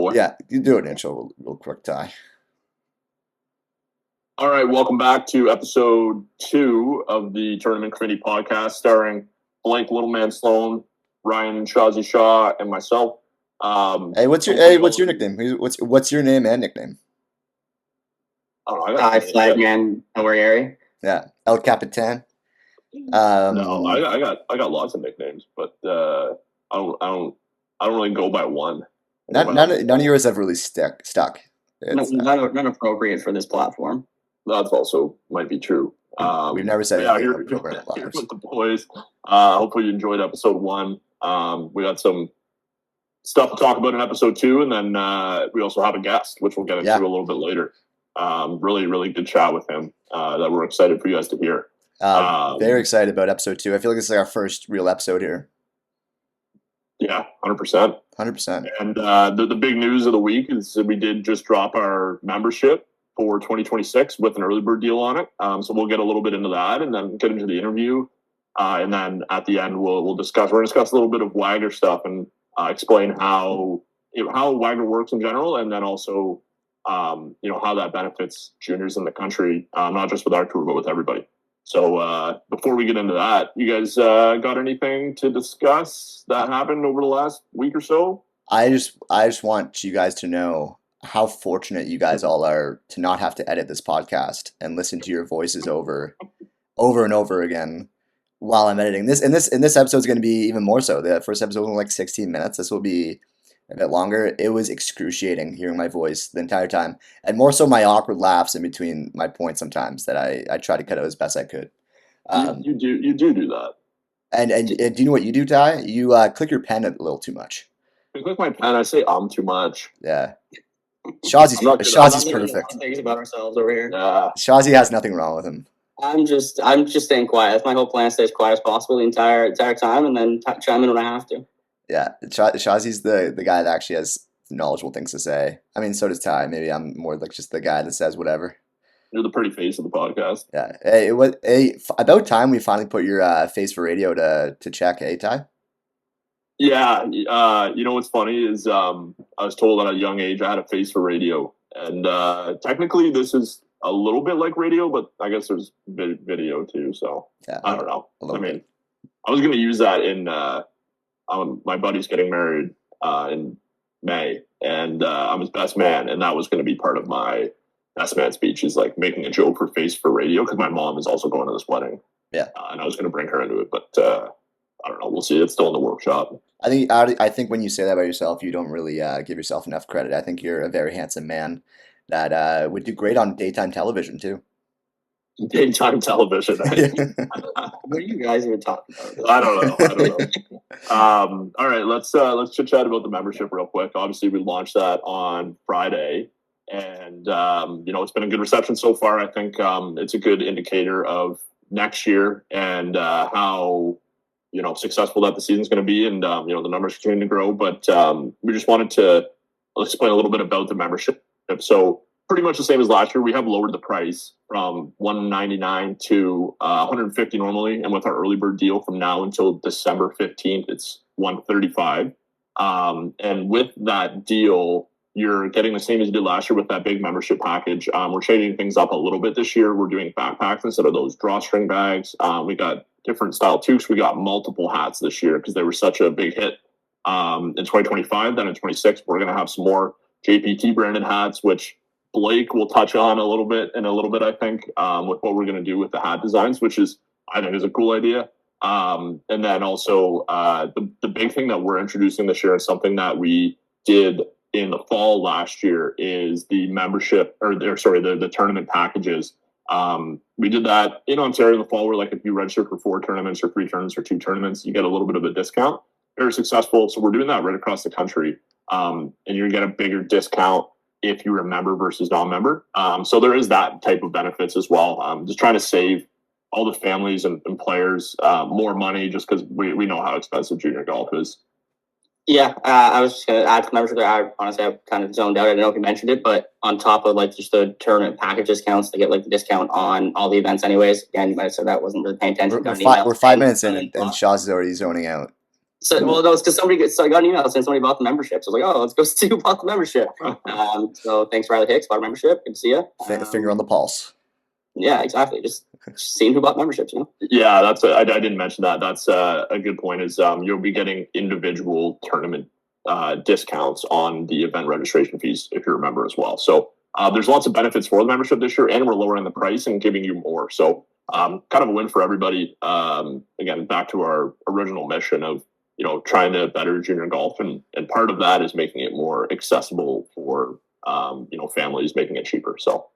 boy. Yeah, you do an intro real quick, Ty. All right, welcome back to episode 2 of the Tournament Committee podcast, starring Blake Littleman Sloan, Ryan Shawzy Shaw, and myself. What's your nickname? What's your name and nickname? Hi, Flagman Norieri. Yeah, El Capitan. No, I got lots of nicknames, but I don't really go by one. None of yours have really stuck. None appropriate for this platform. That's also might be true. We've never said anything appropriate. Here with the boys. Hopefully you enjoyed episode 1. We got some stuff to talk about in episode 2, and then we also have a guest, which we'll get into a little bit later. Really, really good chat with him that we're excited for you guys to hear. Very excited about episode 2. I feel like this is like our first real episode here. Yeah, 100%. 100%. And the big news of the week is that we did just drop our membership for 2026 with an early bird deal on it. So we'll get a little bit into that and then get into the interview. And then at the end, we're going to discuss a little bit of WAGR stuff and explain how WAGR works in general, and then also how that benefits juniors in the country, not just with our tour, but with everybody. So before we get into that, you guys got anything to discuss that happened over the last week or so? I just want you guys to know how fortunate you guys all are to not have to edit this podcast and listen to your voices over and over again while I'm editing this. And this episode is going to be even more so. The first episode was only like 16 minutes. This will be a bit longer. It was excruciating hearing my voice the entire time, and more so my awkward laughs in between my points sometimes that I try to cut out as best I could. You do that. And do you know what you do, Ty? You click your pen a little too much. I click my pen. I say too much. Yeah. Shawzy's perfect. Things about ourselves over here. Shawzy has nothing wrong with him. I'm just staying quiet. That's my whole plan: stay as quiet as possible the entire time, and then chime in when I have to. Yeah, Shawzy's the guy that actually has knowledgeable things to say. I mean, so does Ty. Maybe I'm more like just the guy that says whatever. You're the pretty face of the podcast. Yeah, it was about time we finally put your face for radio to check, Ty? Yeah, you know what's funny is I was told at a young age I had a face for radio, and technically this is a little bit like radio, but I guess there's video too. So yeah, I don't know. I mean, I was going to use that in my buddy's getting married in May, and I'm his best man, and that was going to be part of my best man speech. Is like making a joke for face for radio because my mom is also going to this wedding. Yeah, and I was going to bring her into it, but I don't know. We'll see. It's still in the workshop. I think when you say that about yourself, you don't really give yourself enough credit. I think you're a very handsome man that would do great on daytime television too. Daytime television. What are you guys even talking about? I don't know. All right, let's chit chat about the membership real quick. Obviously, we launched that on Friday, and it's been a good reception so far. I think it's a good indicator of next year and how successful that the season's going to be, and the numbers continue to grow. But we just wanted to explain a little bit about the membership. So pretty much the same as last year. We have lowered the price from $199 to $150 normally, and with our early bird deal from now until December 15th, it's $135. And with that deal, you're getting the same as you did last year with that big membership package. We're changing things up a little bit this year. We're doing backpacks instead of those drawstring bags. We got different style toques. We got multiple hats this year because they were such a big hit in 2025. Then in 26, we're going to have some more JPT branded hats, which Blake will touch on a little bit, I think, with what we're going to do with the hat designs, which I think is a cool idea. And then also the big thing that we're introducing this year, and something that we did in the fall last year, is the membership the tournament packages. We did that in Ontario in the fall, where like if you register for 4 tournaments or 3 tournaments or 2 tournaments, you get a little bit of a discount. Very successful. So we're doing that right across the country. And you're going to get a bigger discount if you're a member versus non-member. So there is that type of benefits as well. Just trying to save all the families and players more money, just because we know how expensive junior golf is. Yeah, I was just going to add to membership there. I honestly have kind of zoned out. I don't know if you mentioned it, but on top of like just the tournament package discounts, they get like the discount on all the events anyways. Again, you might have said that, wasn't really paying attention. We're 5 minutes in and Shawz is already zoning out. So, well, no, it's because so I got an email saying somebody bought the membership. So I was like, oh, let's go see who bought the membership. So thanks, Riley Hicks, bought a membership. Good to see you. Finger on the pulse. Yeah, exactly. Just seeing who bought memberships, Yeah, I didn't mention that. That's a good point. Is you'll be getting individual tournament discounts on the event registration fees if you remember as well. So there's lots of benefits for the membership this year, and we're lowering the price and giving you more. So kind of a win for everybody. Again, back to our original mission of trying to better junior golf, and part of that is making it more accessible for families, making it cheaper. So.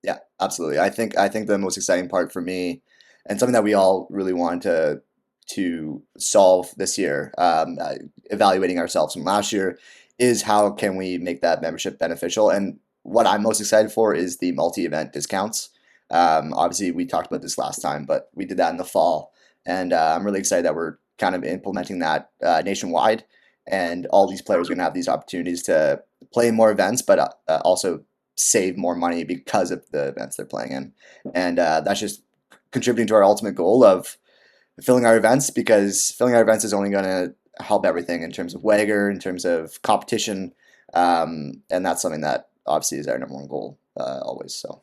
Yeah, absolutely. I think the most exciting part for me, and something that we all really wanted to solve this year, evaluating ourselves from last year, is how can we make that membership beneficial. And what I'm most excited for is the multi-event discounts. Obviously, we talked about this last time, but we did that in the fall, and I'm really excited that we're kind of implementing that nationwide, and all these players are going to have these opportunities to play in more events, but also save more money because of the events they're playing in. And that's just contributing to our ultimate goal of filling our events, because filling our events is only going to help everything in terms of WAGR, in terms of competition, and that's something that obviously is our number one goal always. So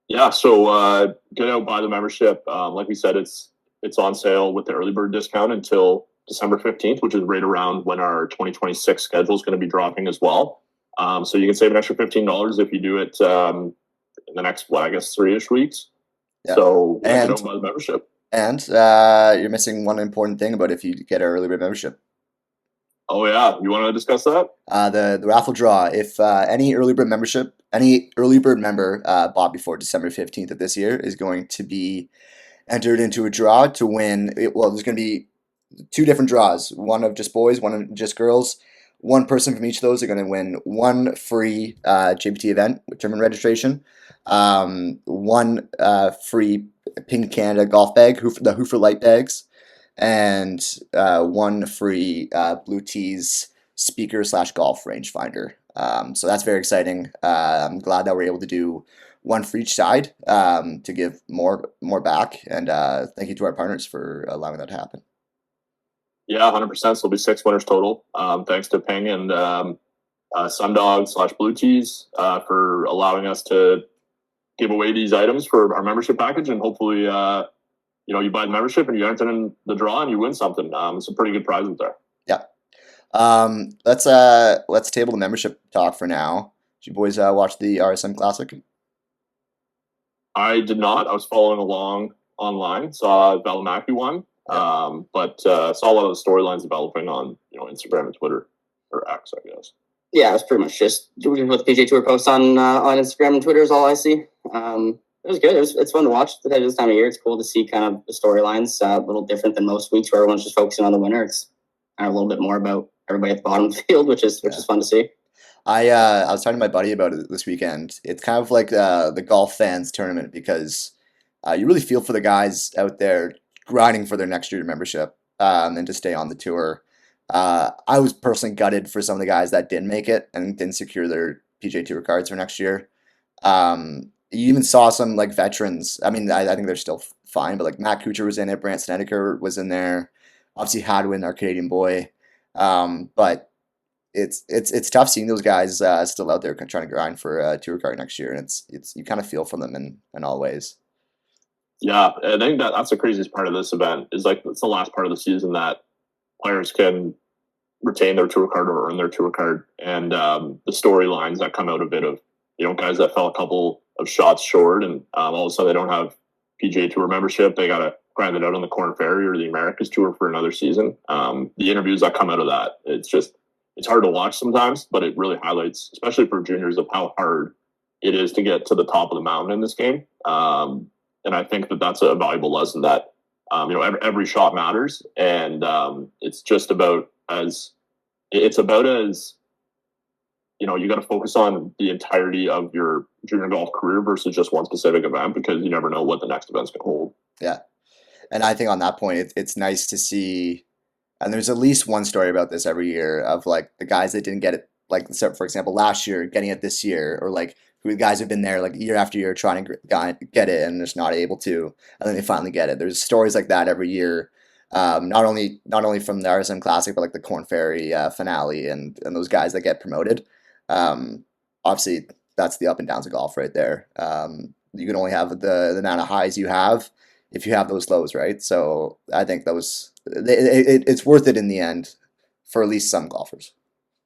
yeah, so get out, buy the membership. Like we said, it's on sale with the early bird discount until December 15th, which is right around when our 2026 schedule is going to be dropping as well. So you can save an extra $15 if you do it in the next, 3-ish weeks. Yeah. So get out, buy the membership. And you're missing one important thing about if you get our early bird membership. Oh yeah, you want to discuss that? The raffle draw. If any early bird member bought before December 15th of this year is going to be entered into a draw to win. Well, there's going to be 2 different draws. One of just boys, one of just girls. One person from each of those are going to win 1 free JPT event with tournament registration, 1 free Ping Canada golf bag, the Hoofer Light bags, and 1 free Blue Tees speaker/golf rangefinder. So that's very exciting. I'm glad that we're able to do 1 for each side to give more back, and thank you to our partners for allowing that to happen. Yeah, 100%. So there'll be 6 winners total. Thanks to Ping and Sundog / Blue Tees for allowing us to give away these items for our membership package, and hopefully, you buy the membership and you enter in the draw and you win something. It's a pretty good prize out there. Yeah. Let's table the membership talk for now. Did you boys watch the RSM Classic? I did not. I was following along online. Saw Valimaki won. Yeah. But saw a lot of the storylines developing on Instagram and Twitter, or X, I guess. Yeah, it's pretty much just what the PGA Tour posts on Instagram and Twitter is all I see. It was good. It's fun to watch this time of year. It's cool to see kind of the storylines a little different than most weeks where everyone's just focusing on the winner. It's kind of a little bit more about everybody at the bottom of the field, which is fun to see. I was talking to my buddy about it this weekend. It's kind of like the golf fans tournament, because you really feel for the guys out there grinding for their next year membership and to stay on the tour. I was personally gutted for some of the guys that didn't make it and didn't secure their PGA Tour cards for next year. You even saw some veterans. I mean, I think they're still fine, but Matt Kuchar was in it, Brant Snedeker was in there, obviously Hadwin, our Canadian boy. But it's tough seeing those guys still out there trying to grind for a tour card next year, and it's you kind of feel for them in all ways. Yeah, I think that's the craziest part of this event is it's the last part of the season that players can retain their tour card or earn their tour card, and the storylines that come out of it of guys that fell a couple of shots short, and all of a sudden they don't have PGA Tour membership. They got to grind it out on the Corn Ferry or the Americas Tour for another season. The interviews that come out of that, it's hard to watch sometimes, but it really highlights, especially for juniors, of how hard it is to get to the top of the mountain in this game. And I think that's a valuable lesson that, every shot matters. And it's about as you got to focus on the entirety of your junior golf career versus just one specific event, because you never know what the next event's going to hold. Yeah. And I think on that point, it's nice to see, and there's at least one story about this every year of the guys that didn't get it, for example, last year, getting it this year, or who guys have been there year after year trying to get it and just not able to, and then they finally get it. There's stories like that every year Not only from the RSM Classic, but like the Corn Ferry finale and those guys that get promoted. Obviously, that's the up and downs of golf right there. You can only have the amount of highs you have if you have those lows, right? So I think it's worth it in the end for at least some golfers.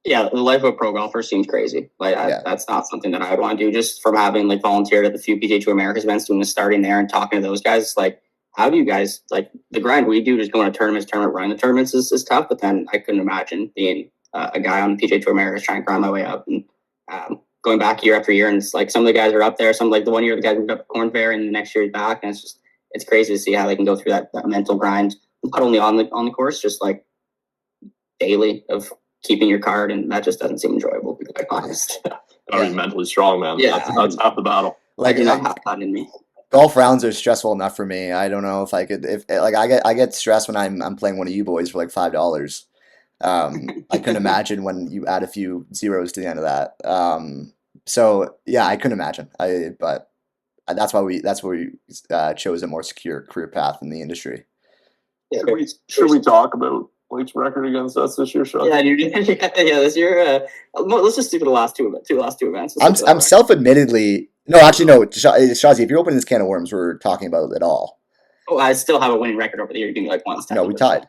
Yeah, the life of a pro golfer seems crazy. Like that's not something that I would want to do. Just from having like volunteered at the few PGA Tour Americas events, doing the starting there and talking to those guys, like, how do you guys, like, the grind we do, just going to tournament, running the tournaments is tough. But then I couldn't imagine being a guy on PGA Tour Americas trying to grind my way up and going back year after year. And it's like some of the guys are up there. Some, like the one year the guys moved up to Corn Fair, and the next year he's back. And it's crazy to see how they can go through that mental grind, not only on the course, just like daily of keeping your card, and that just doesn't seem enjoyable, to be quite honest. Gotta be mentally strong, man. Yeah. That's half the battle. I do not have that in me. Golf rounds are stressful enough for me. I don't know if I could, if like I get stressed when I'm playing one of you boys for like $5. I couldn't imagine when you add a few zeros to the end of that. So yeah, I couldn't imagine. But that's why we chose a more secure career path in the industry. Yeah, Should we talk about Blake's record against us this year, Shawz? Yeah, dude. Yeah, this year. Let's just stick to the last two events. I'm self-admittedly no, actually no. Shawzy, if you're opening this can of worms, we're talking about it all. Oh, I still have a winning record over the year. You're doing like one. No, we tied.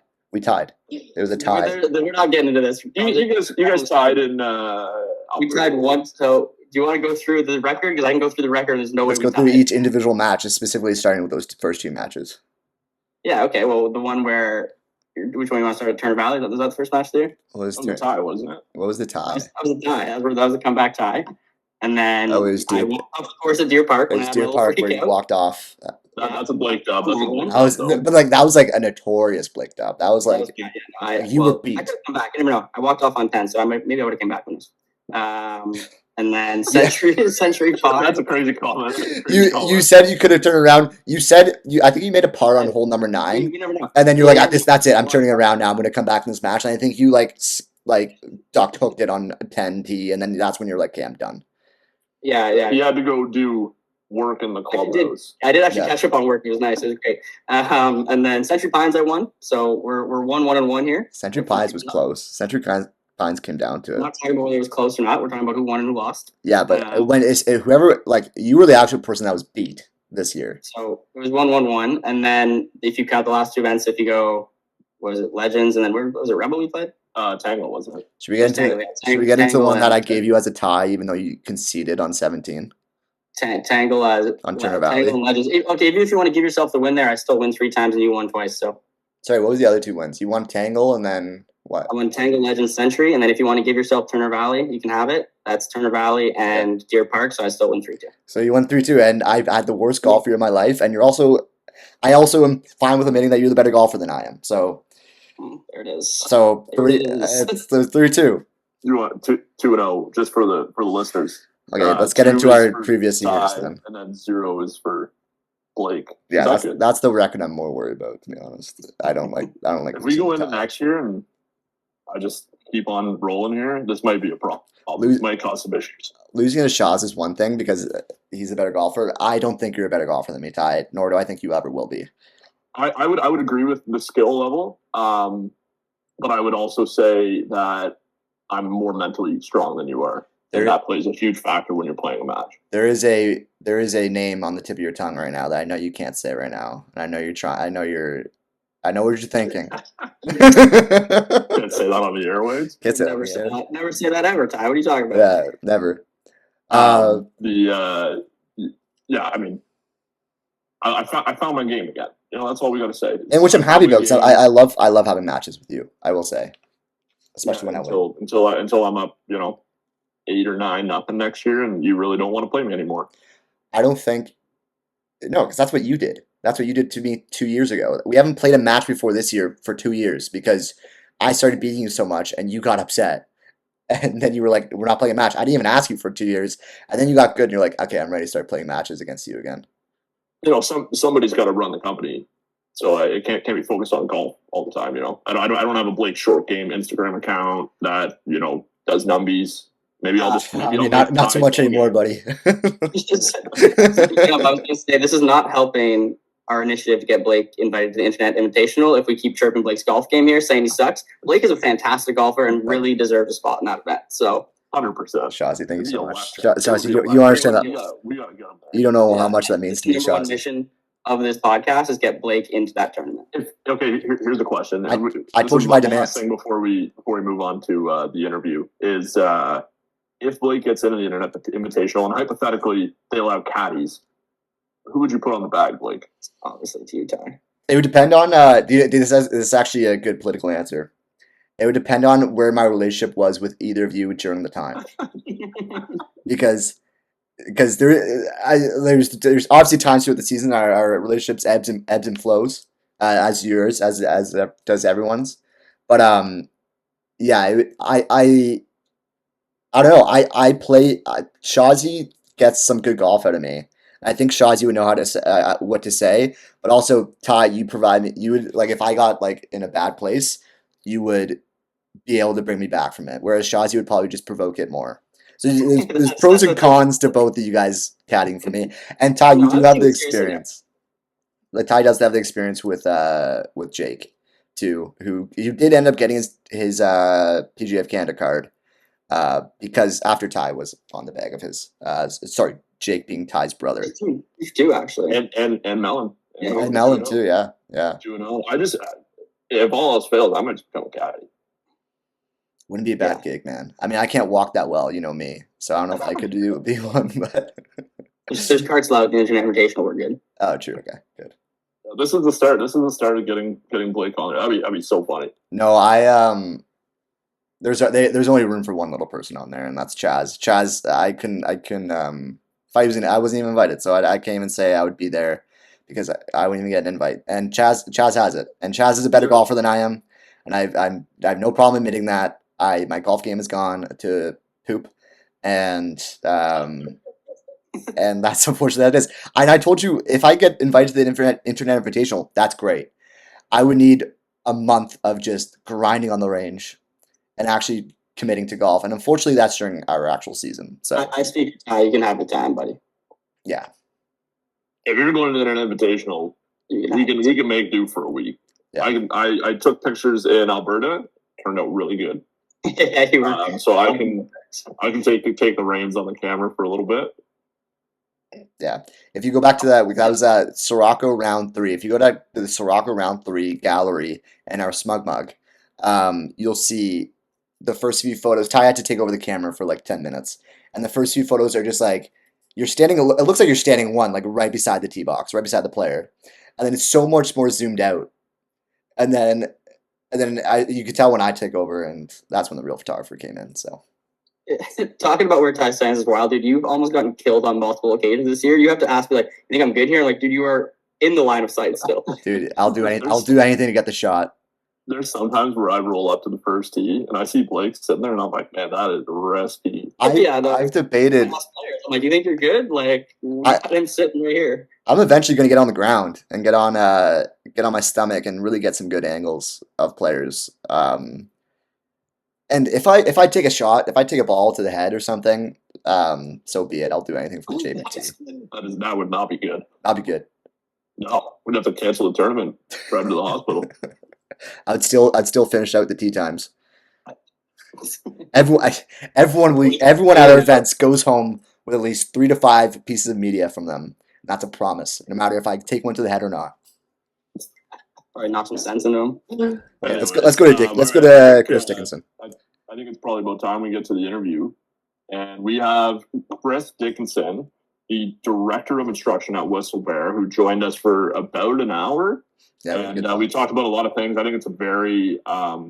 It was a tie. We're not getting into this. You guys tied in. We tied once. So do you want to go through the record? Because I can go through the record. There's no way. Let's go through each individual match, specifically starting with those first two matches. Yeah. Okay. Well, the one where. Which one you want to start at Turner Valley? Was that the first match there? What was the tie, wasn't it? What was the tie? That was a tie. That was a comeback tie. And then it was I walked off the course at Deer Park. It was Deer Park where you walked off. That's a Blake dub. But that was like a notorious Blake dub. That was like you were beat. I could have come back. I never know. I walked off on 10, so maybe I would have came back on this. And then Century Five. That's a crazy comment. You said you could have turned around. I think you made a par on hole number 9. You never know. And then you're like, that's it. I'm turning around now. I'm going to come back in this match. And I think you like duck hooked it on 10T, and then that's when you're like, okay, I'm done. Yeah. He had to go do work in the clubhouse. I did actually catch up on work. It was nice. It was great. And then Century Pines I won. So we're 1-1-1 here. Century Pines was close. Century Pines came down to it. We're not talking about whether it was close or not. We're talking about who won and who lost. Yeah, but when whoever, like, you were the actual person that was beat this year. So it was 1-1-1, and then if you count the last two events, if you go, what was it, Legends, and then where was it, Rebel we played? Tangle, wasn't it? Should we get into the one that I gave you as a tie, even though you conceded on 17? Tangle on Turner Valley. Tangle and Legends. Okay, even if you want to give yourself the win there, I still win 3 times and you won twice. So sorry, what was the other 2 wins? You won Tangle and then what? I won Tangle, Legends, Century, and then if you want to give yourself Turner Valley, you can have it. That's Turner Valley and Deer Park, so I still win 3-2. So you won 3-2, and I've had the worst golf year of my life, and I also am fine with admitting that you're the better golfer than I am. So there it is. So it's 3-2. You want 2-0 just for the listeners. Okay, let's get into our previous years then. And then 0 is for Blake. Yeah, that's the record I'm more worried about, to be honest. I don't like. If we go into next year and I just keep on rolling here, this might be a problem. This might cause some issues. Losing to Shawz is one thing because he's a better golfer. I don't think you're a better golfer than me, Ty. Nor do I think you ever will be. I would agree with the skill level, but I would also say that I'm more mentally strong than you are. And that plays a huge factor when you're playing a match. There is a name on the tip of your tongue right now that I know you can't say right now, and I know you're trying. I know what you're thinking. Can't say that on the airwaves. Never say that ever, Ty. What are you talking about? Yeah, never. I mean, I found my game again. That's all we got to say. And which I'm happy about because I love having matches with you. I will say, especially when I win. Until I'm up, 8 or 9-0 next year, and you really don't want to play me anymore. I don't think. No, because that's what you did. That's what you did to me 2 years ago. We haven't played a match before this year for 2 years because I started beating you so much, and you got upset. And then you were like, "We're not playing a match." I didn't even ask you for 2 years, and then you got good, and you're like, "Okay, I'm ready to start playing matches against you again." Somebody's got to run the company, so it can't be focused on golf all the time. I don't have a Blake Short Game Instagram account that does numbies. Maybe I'll just not so much anymore, buddy. I was going to say, this is not helping our initiative to get Blake invited to the Internet Invitational. If we keep chirping Blake's golf game here, saying he sucks, Blake is a fantastic golfer and really deserves a spot in that event. So 100%. Shawzy, thank you so much. Yeah, Shawzy, you understand that? We gotta get him there. You don't know how much that means to me, the number one Shawzy. mission of this podcast is get Blake into that tournament. Here's the question. I told you my demands. Thing before we move on to the interview is if Blake gets into the Internet Invitational and hypothetically they allow caddies, who would you put on the bag, Blake? Obviously, to you, Ty. It would depend on. This is actually a good political answer. It would depend on where my relationship was with either of you during the time, because there's obviously times throughout the season our relationships ebbs and flows, as yours as does everyone's, but yeah, I don't know. I play. Shawzy gets some good golf out of me. I think Shawzy would know how to say, what to say, but also Ty, you provide me. You would like if I got like in a bad place, you would be able to bring me back from it. Whereas Shawzy would probably just provoke it more. So there's pros and cons to both of you guys caddying for me. And Ty, you do have the experience. Like Ty does have the experience with Jake too, who did end up getting his PGA of Canada card because after Ty was on the bag of his Jake being Ty's brother. You do actually, and Mellon. And Mellon too, yeah. 2-0. I just if all else fails, I'm gonna just become a caddy. Wouldn't be a bad gig, man. I mean, I can't walk that well, you know me. So I don't know if I could be one, but there's cards allowed in the Internet Invitational. We're good. Oh, true. Okay, good. This is the start. This is the start of getting Blake on there. That'd be so funny. No, there's only room for one little person on there, and that's Chaz. Chaz, I wasn't even invited, so I can't even say I would be there because I wouldn't even get an invite. And Chaz has it, and Chaz is a better golfer than I am, and I have no problem admitting that. My golf game has gone to poop, and that's unfortunate that it is. And I told you if I get invited to the Internet Invitational, that's great. I would need a month of just grinding on the range and actually committing to golf. And unfortunately, that's during our actual season. So I speak. You can have the time, buddy. Yeah. If you're going to the Internet Invitational, we can make do for a week. Yeah. I took pictures in Alberta. Turned out really good. Yeah, you were. So I can take the reins on the camera for a little bit. Yeah. If you go back to that was Sirocco round 3. If you go to the Sirocco round 3 gallery and our smug mug, you'll see the first few photos. Ty had to take over the camera for like 10 minutes. And the first few photos are just like, it looks like you're standing one, like right beside the tee box, right beside the player. And then it's so much more zoomed out. And then you could tell when I take over, and that's when the real photographer came in. So, talking about where Ty stands is wild, dude. You've almost gotten killed on multiple occasions this year. You have to ask me, like, you think I'm good here? I'm like, dude, you are in the line of sight still. Dude, I'll do anything to get the shot. There's sometimes where I roll up to the first tee and I see Blake sitting there, and I'm like, man, that is risky. I've debated. I'm like, you think you're good? Like, we got him sitting right here. I'm eventually going to get on the ground and get on my stomach and really get some good angles of players. And if I take a shot, if I take a ball to the head or something, so be it. I'll do anything for the JBT. That would not be good. That'd be good. No, we'd have to cancel the tournament, drive to the hospital. I'd still finish out the tee times. Everyone at our events goes home with at least 3 to 5 pieces of media from them. That's a promise, no matter if I take one to the head or not. Probably knock some sense into them. Let's go to Chris Dickenson. I think it's probably about time we get to the interview, and we have Chris Dickenson, the director of instruction at Whistlebear, who joined us for about an hour. Yeah, and we talked about a lot of things. I think it's a very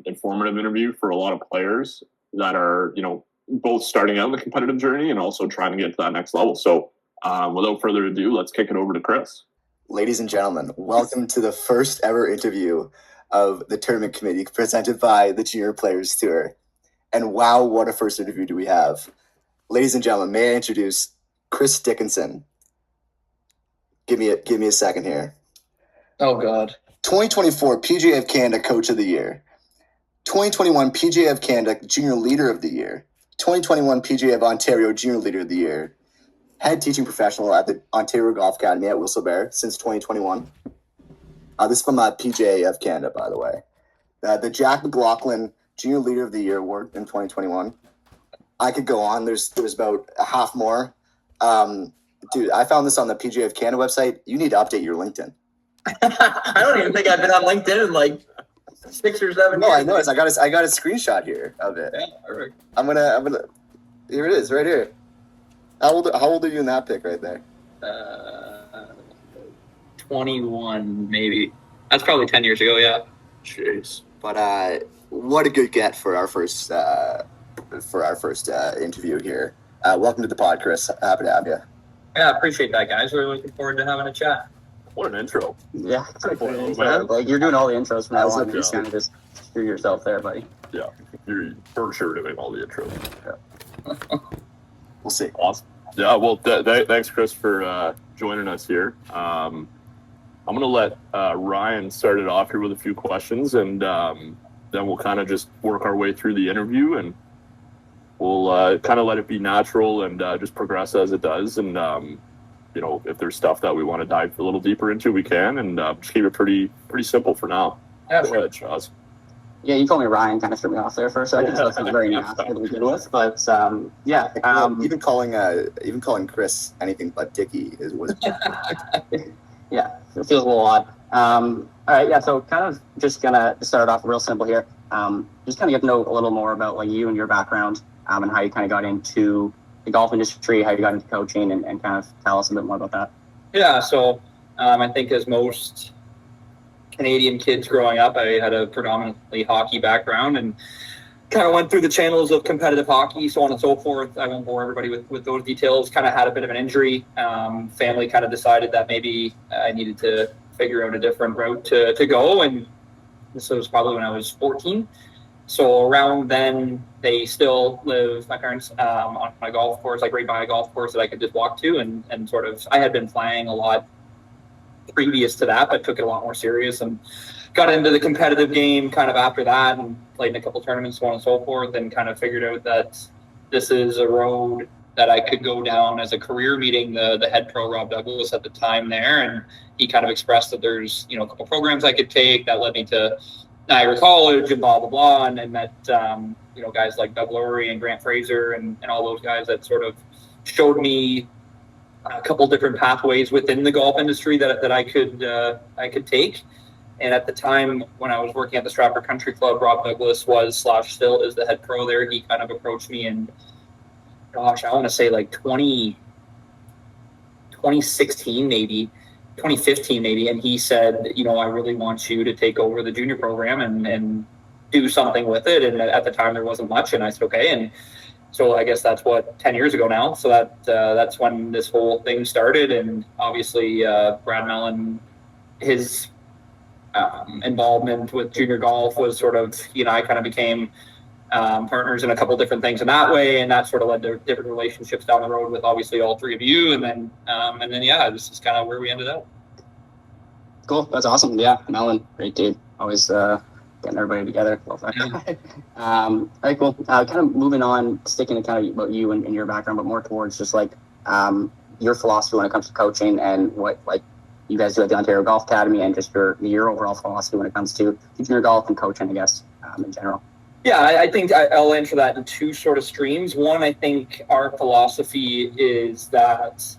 informative interview for a lot of players that are, both starting out in the competitive journey and also trying to get to that next level. So without further ado, let's kick it over to Chris. Ladies and gentlemen, welcome to the first ever interview of the tournament committee presented by the Junior Players Tour. And wow, what a first interview do we have. Ladies and gentlemen, may I introduce Chris Dickenson. Give me a second here. Oh, God. 2024 PGA of Canada Coach of the Year. 2021 PGA of Canada Junior Leader of the Year. 2021 PGA of Ontario Junior Leader of the Year. head teaching professional at the Ontario Golf Academy at Whistlebear since 2021. This is from PGA of Canada, by the way. The Jack McLaughlin Junior Leader of the Year award in 2021. I could go on. There's about a half more. Dude, I found this on the PGA of Canada website. You need to update your LinkedIn. I don't even think I've been on LinkedIn in like 6 or 7 years. No, I know. I got a screenshot here of it. Yeah, perfect. I'm gonna. Here it is, right here. How old are you in that pic right there? 21 maybe. That's probably 10 years ago. Yeah. Jeez. But what a good get for our first interview here. Welcome to the pod, Chris. Happy to have you. Yeah, appreciate that, guys. We're looking forward to having a chat. What an intro. Yeah. Man. Like you're doing all the intros from now That's on. a You just job. kind of just screw yourself there, buddy. Yeah. You're for sure doing all the intros. We'll see. Awesome. Yeah, well, thanks, Chris, for joining us here. I'm going to let Ryan start it off here with a few questions, and then we'll kind of just work our way through the interview, and we'll kind of let it be natural and just progress as it does. And, you know, if there's stuff that we want to dive a little deeper into, we can, and just keep it pretty simple for now. Yeah, Go ahead, Shawz. Yeah, you called me Ryan, kind of threw me off there for a second, so it's not very nasty to begin with. But yeah, Even calling Chris anything but Dickie was. yeah, it feels a little odd. All right, yeah. So kind of just gonna start off real simple here. Just kind of get to know a little more about like you and your background, and how you kind of got into the golf industry, how you got into coaching, and kind of tell us a bit more about that. Yeah, so I think as most Canadian kids growing up, I had a predominantly hockey background and kind of went through the channels of competitive hockey, so on and so forth. I won't bore everybody with those details. Kind of had a bit of an injury. Family kind of decided that maybe I needed to figure out a different route to go, and this was probably when I was 14. So around then, they still live, my parents, on my golf course, like right by a golf course that I could just walk to, and sort of, I had been playing a lot previous to that, but took it a lot more serious and got into the competitive game kind of after that, and played in a couple tournaments, so on and so forth, and kind of figured out that this is a road that I could go down as a career, meeting the head pro, Rob Douglas, at the time there. And he kind of expressed that there's, you know, a couple programs I could take that led me to Niagara College and blah, blah, blah. And met, you know, guys like Doug Laurie and Grant Fraser and all those guys that sort of showed me a couple different pathways within the golf industry that I could take. And at the time when I was working at the Stratford Country Club, Rob Douglas still is the head pro there. He kind of approached me, and gosh, I want to say like 2016 maybe, 2015 maybe. And he said, you know, I really want you to take over the junior program and do something with it. And at the time there wasn't much. And I said, okay. And so I guess that's 10 years ago now. So that's when this whole thing started. And obviously Brad Mellon, his involvement with junior golf was sort of, you know, I kind of became partners in a couple different things in that way, and that sort of led to different relationships down the road with obviously all three of you, and then yeah, this is kind of where we ended up. Cool, that's awesome. Yeah, Mellon, great dude. Always getting everybody together. Love that guy. All right, cool. Kind of moving on, sticking to kind of about you and your background, but more towards just like your philosophy when it comes to coaching and what like you guys do at the Ontario Golf Academy, and just your overall philosophy when it comes to teaching your golf and coaching, I guess, in general. Yeah, I think I'll answer that in two sort of streams. One, I think our philosophy is that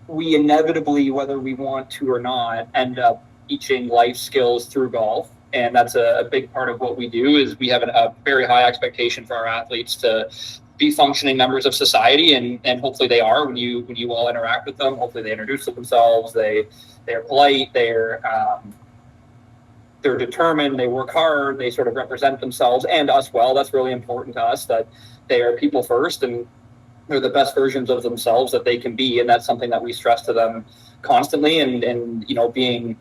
we inevitably, whether we want to or not, end up teaching life skills through golf. And that's a big part of what we do. Is we have a very high expectation for our athletes to be functioning members of society, and hopefully they are when you all interact with them. Hopefully they introduce themselves, they're polite, they're determined, they work hard, they sort of represent themselves and us well. That's really important to us, that they are people first and they're the best versions of themselves that they can be. And that's something that we stress to them constantly. And you know, being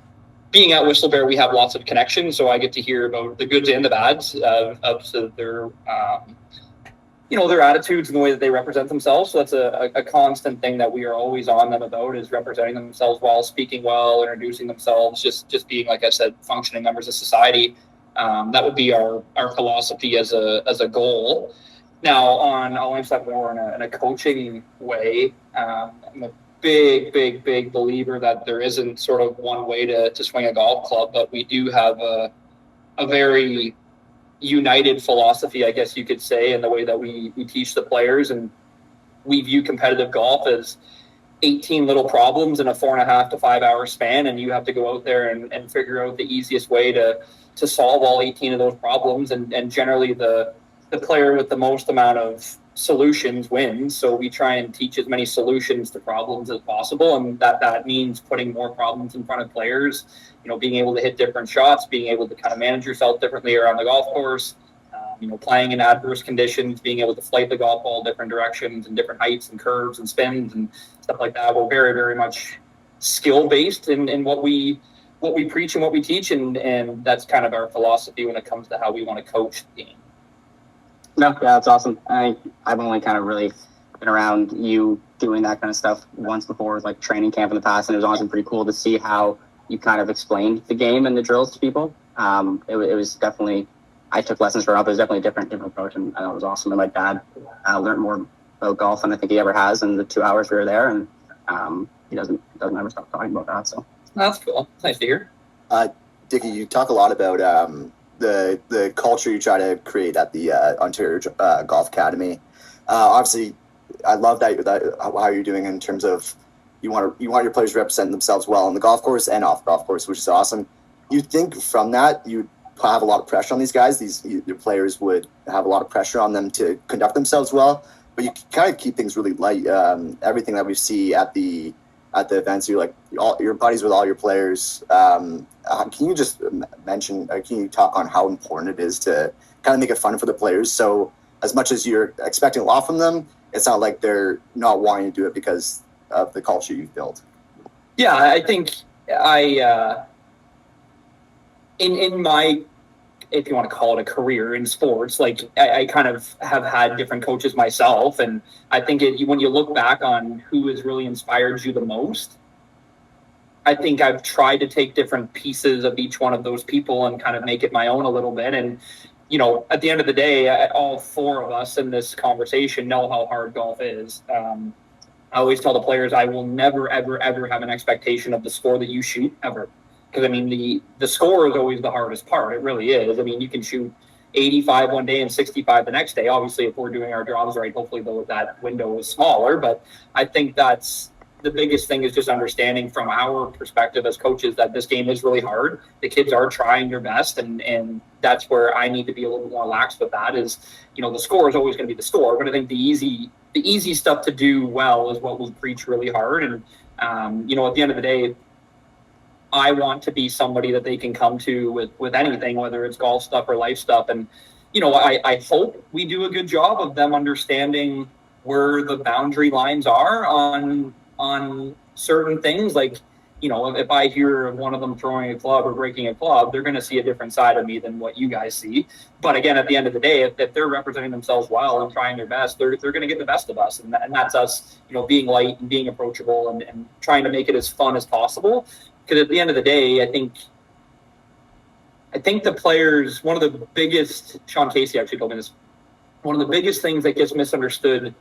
at Whistlebear, we have lots of connections. So I get to hear about the goods and the bads of their, you know, their attitudes and the way that they represent themselves. So that's a constant thing that we are always on them about, is representing themselves well, speaking well, introducing themselves, just being, like I said, functioning members of society. That would be our philosophy as a goal. Now, I'll answer that more in a coaching way. I'm a big believer that there isn't sort of one way to swing a golf club, but we do have a very united philosophy, I guess you could say, in the way that we teach the players. And we view competitive golf as 18 little problems in a 4.5 to 5 hour span, and you have to go out there and figure out the easiest way to solve all 18 of those problems. And generally the player with the most amount of solutions wins. So we try and teach as many solutions to problems as possible, and that means putting more problems in front of players. Being able to hit different shots, being able to kind of manage yourself differently around the golf course. Playing in adverse conditions, being able to flight the golf ball different directions and different heights and curves and spins and stuff like that. We're very, very much skill based in what we preach and what we teach, and that's kind of our philosophy when it comes to how we want to coach the game. No, yeah, that's awesome. I've only kind of really been around you doing that kind of stuff once before, with like training camp in the past, and it was honestly pretty cool to see how you kind of explained the game and the drills to people. It was definitely, I took lessons from it. It was definitely a different approach, and I thought it was awesome. And my dad learned more about golf than I think he ever has in the 2 hours we were there, and he doesn't ever stop talking about that. So that's cool. It's nice to hear. Dickie, you talk a lot about the culture you try to create at the Ontario Golf Academy. Obviously, I love that how you're doing in terms of you want your players to represent themselves well on the golf course and off the golf course, which is awesome. You think from that you have a lot of pressure on these guys. Your players would have a lot of pressure on them to conduct themselves well, but you kind of keep things really light. Everything that we see at the events, you're buddies with all your players. Can you just mention? Can you talk on how important it is to kind of make it fun for the players? So as much as you're expecting a lot from them, it's not like they're not wanting to do it because of the culture you've built. Yeah, I think in my, if you want to call it a career in sports, like I kind of have had different coaches myself, and I think when you look back on who has really inspired you the most, I think I've tried to take different pieces of each one of those people and kind of make it my own a little bit. And at the end of the day, all four of us in this conversation know how hard golf is. I always tell the players I will never, ever, ever have an expectation of the score that you shoot ever. Because, the score is always the hardest part. It really is. You can shoot 85 one day and 65 the next day. Obviously, if we're doing our jobs right, hopefully that window is smaller. But I think that's the biggest thing, is just understanding from our perspective as coaches that this game is really hard. The kids are trying their best, and that's where I need to be a little bit more lax with that. Is the score is always going to be the score, but I think the easy stuff to do well is what we preach really hard. And at the end of the day, I want to be somebody that they can come to with anything, whether it's golf stuff or life stuff. And, I hope we do a good job of them understanding where the boundary lines are on certain things. Like, if I hear of one of them throwing a club or breaking a club, they're going to see a different side of me than what you guys see. But again, at the end of the day, if they're representing themselves well and trying their best, they're going to get the best of us. And that's us, being light and being approachable and trying to make it as fun as possible. Because at the end of the day, I think the players, one of the biggest, Sean Casey actually told me this, one of the biggest things that gets misunderstood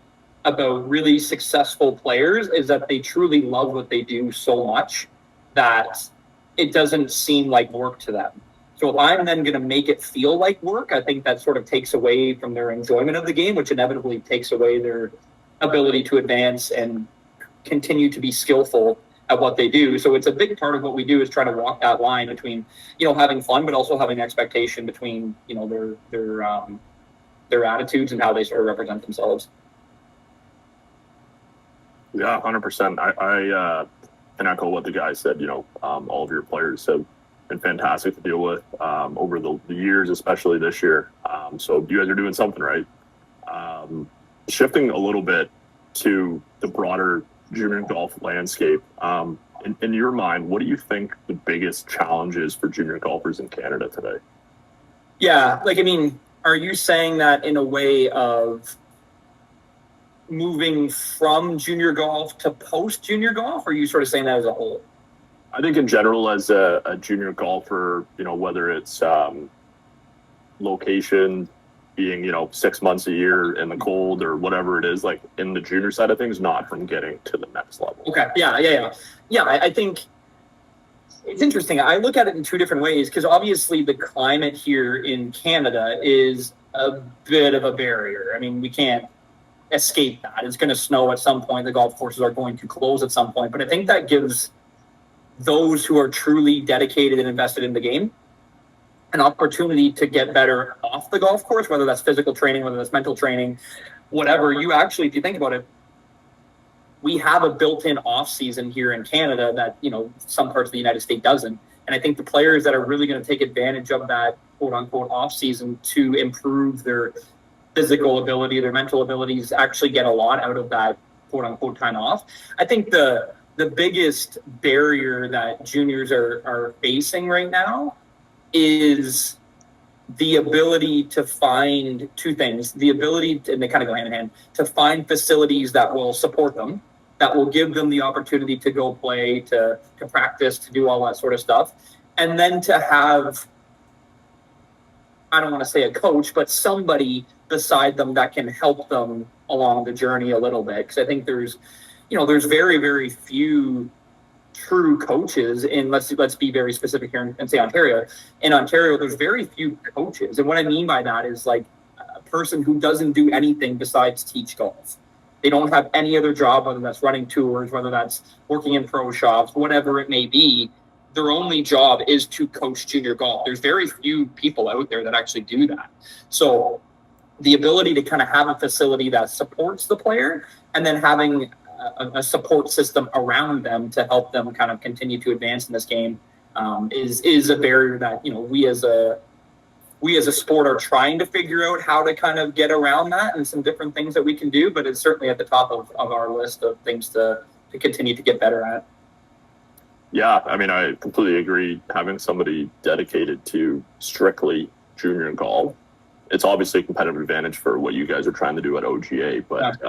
about really successful players is that they truly love what they do so much that it doesn't seem like work to them. So if I'm then going to make it feel like work, I think that sort of takes away from their enjoyment of the game, which inevitably takes away their ability to advance and continue to be skillful at what they do. So it's a big part of what we do, is try to walk that line between, having fun, but also having expectation between, their attitudes and how they sort of represent themselves. Yeah, 100%. I can echo what the guys said. All of your players have been fantastic to deal with over the years, especially this year. So you guys are doing something right. Shifting a little bit to the broader junior golf landscape, in your mind, what do you think the biggest challenge is for junior golfers in Canada today? Yeah, are you saying that in a way of moving from junior golf to post-junior golf, or are you sort of saying that as a whole? I think in general, as a junior golfer, whether it's location, being, 6 months a year in the cold or whatever it is, like in the junior side of things, not from getting to the next level. Okay. Yeah. I think it's interesting. I look at it in two different ways because obviously the climate here in Canada is a bit of a barrier. I mean, we can't escape that. It's going to snow at some point. The golf courses are going to close at some point. But I think that gives those who are truly dedicated and invested in the game an opportunity to get better off the golf course, whether that's physical training, whether that's mental training, whatever. You actually, if you think about it, we have a built-in off season here in Canada that, some parts of the United States doesn't. And I think the players that are really going to take advantage of that quote unquote off season to improve their physical ability, their mental abilities, actually get a lot out of that quote unquote time off. I think the biggest barrier that juniors are facing right now is the ability to find two things, the ability to, and they kind of go hand in hand, to find facilities that will support them, that will give them the opportunity to go play, to practice, to do all that sort of stuff. And then to have, I don't want to say a coach, but somebody beside them that can help them along the journey a little bit. Because I think there's very, very few true coaches in, let's be very specific here and say Ontario. In Ontario, there's very few coaches. And what I mean by that is like a person who doesn't do anything besides teach golf. They don't have any other job, whether that's running tours, whether that's working in pro shops, whatever it may be. Their only job is to coach junior golf. There's very few people out there that actually do that. So the ability to kind of have a facility that supports the player and then having a support system around them to help them kind of continue to advance in this game is a barrier that, we as a sport are trying to figure out how to kind of get around that and some different things that we can do, but it's certainly at the top of our list of things to continue to get better at. Yeah, I mean, I completely agree. Having somebody dedicated to strictly junior golf, it's obviously a competitive advantage for what you guys are trying to do at OGA, but,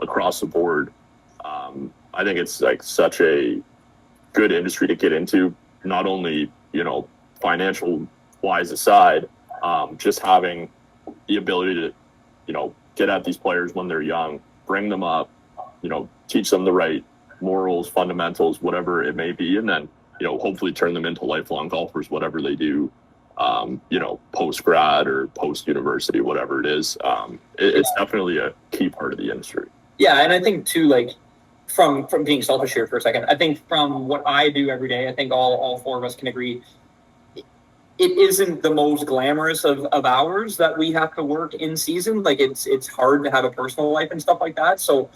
across the board, I think it's like such a good industry to get into, not only, financial wise aside, just having the ability to, get at these players when they're young, bring them up, teach them the right morals, fundamentals, whatever it may be, and then, hopefully turn them into lifelong golfers, whatever they do, post grad or post university, whatever it is. It's definitely a key part of the industry. Yeah. And I think too, like from being selfish here for a second, I think from what I do every day, I think all four of us can agree, it isn't the most glamorous of hours that we have to work in season. Like it's hard to have a personal life and stuff like that. So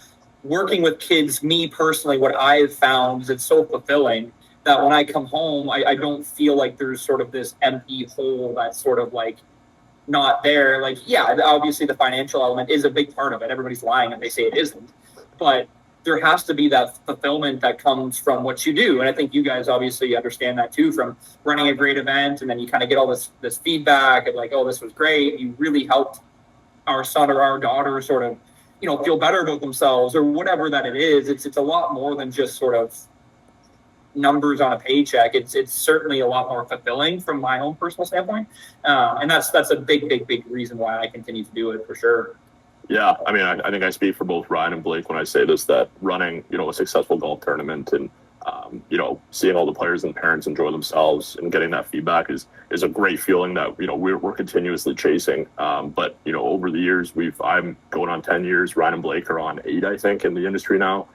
working with kids, me personally, what I've found is it's so fulfilling that when I come home, I don't feel like there's sort of this empty hole that's sort of like not there. Like, yeah, obviously the financial element is a big part of it. Everybody's lying if they say it isn't. But there has to be that fulfillment that comes from what you do. And I think you guys obviously understand that too, from running a great event. And then you kind of get all this feedback of like, oh, this was great. You really helped our son or our daughter sort of, feel better about themselves or whatever that it is. It's a lot more than just sort of numbers on a paycheck. It's certainly a lot more fulfilling from my own personal standpoint. And that's a big reason why I continue to do it for sure. Yeah, I mean, I think I speak for both Ryan and Blake when I say this, that running, a successful golf tournament and, seeing all the players and parents enjoy themselves and getting that feedback is a great feeling that, we're continuously chasing. But, over the years, I'm going on 10 years, Ryan and Blake are on 8, I think, in the industry now.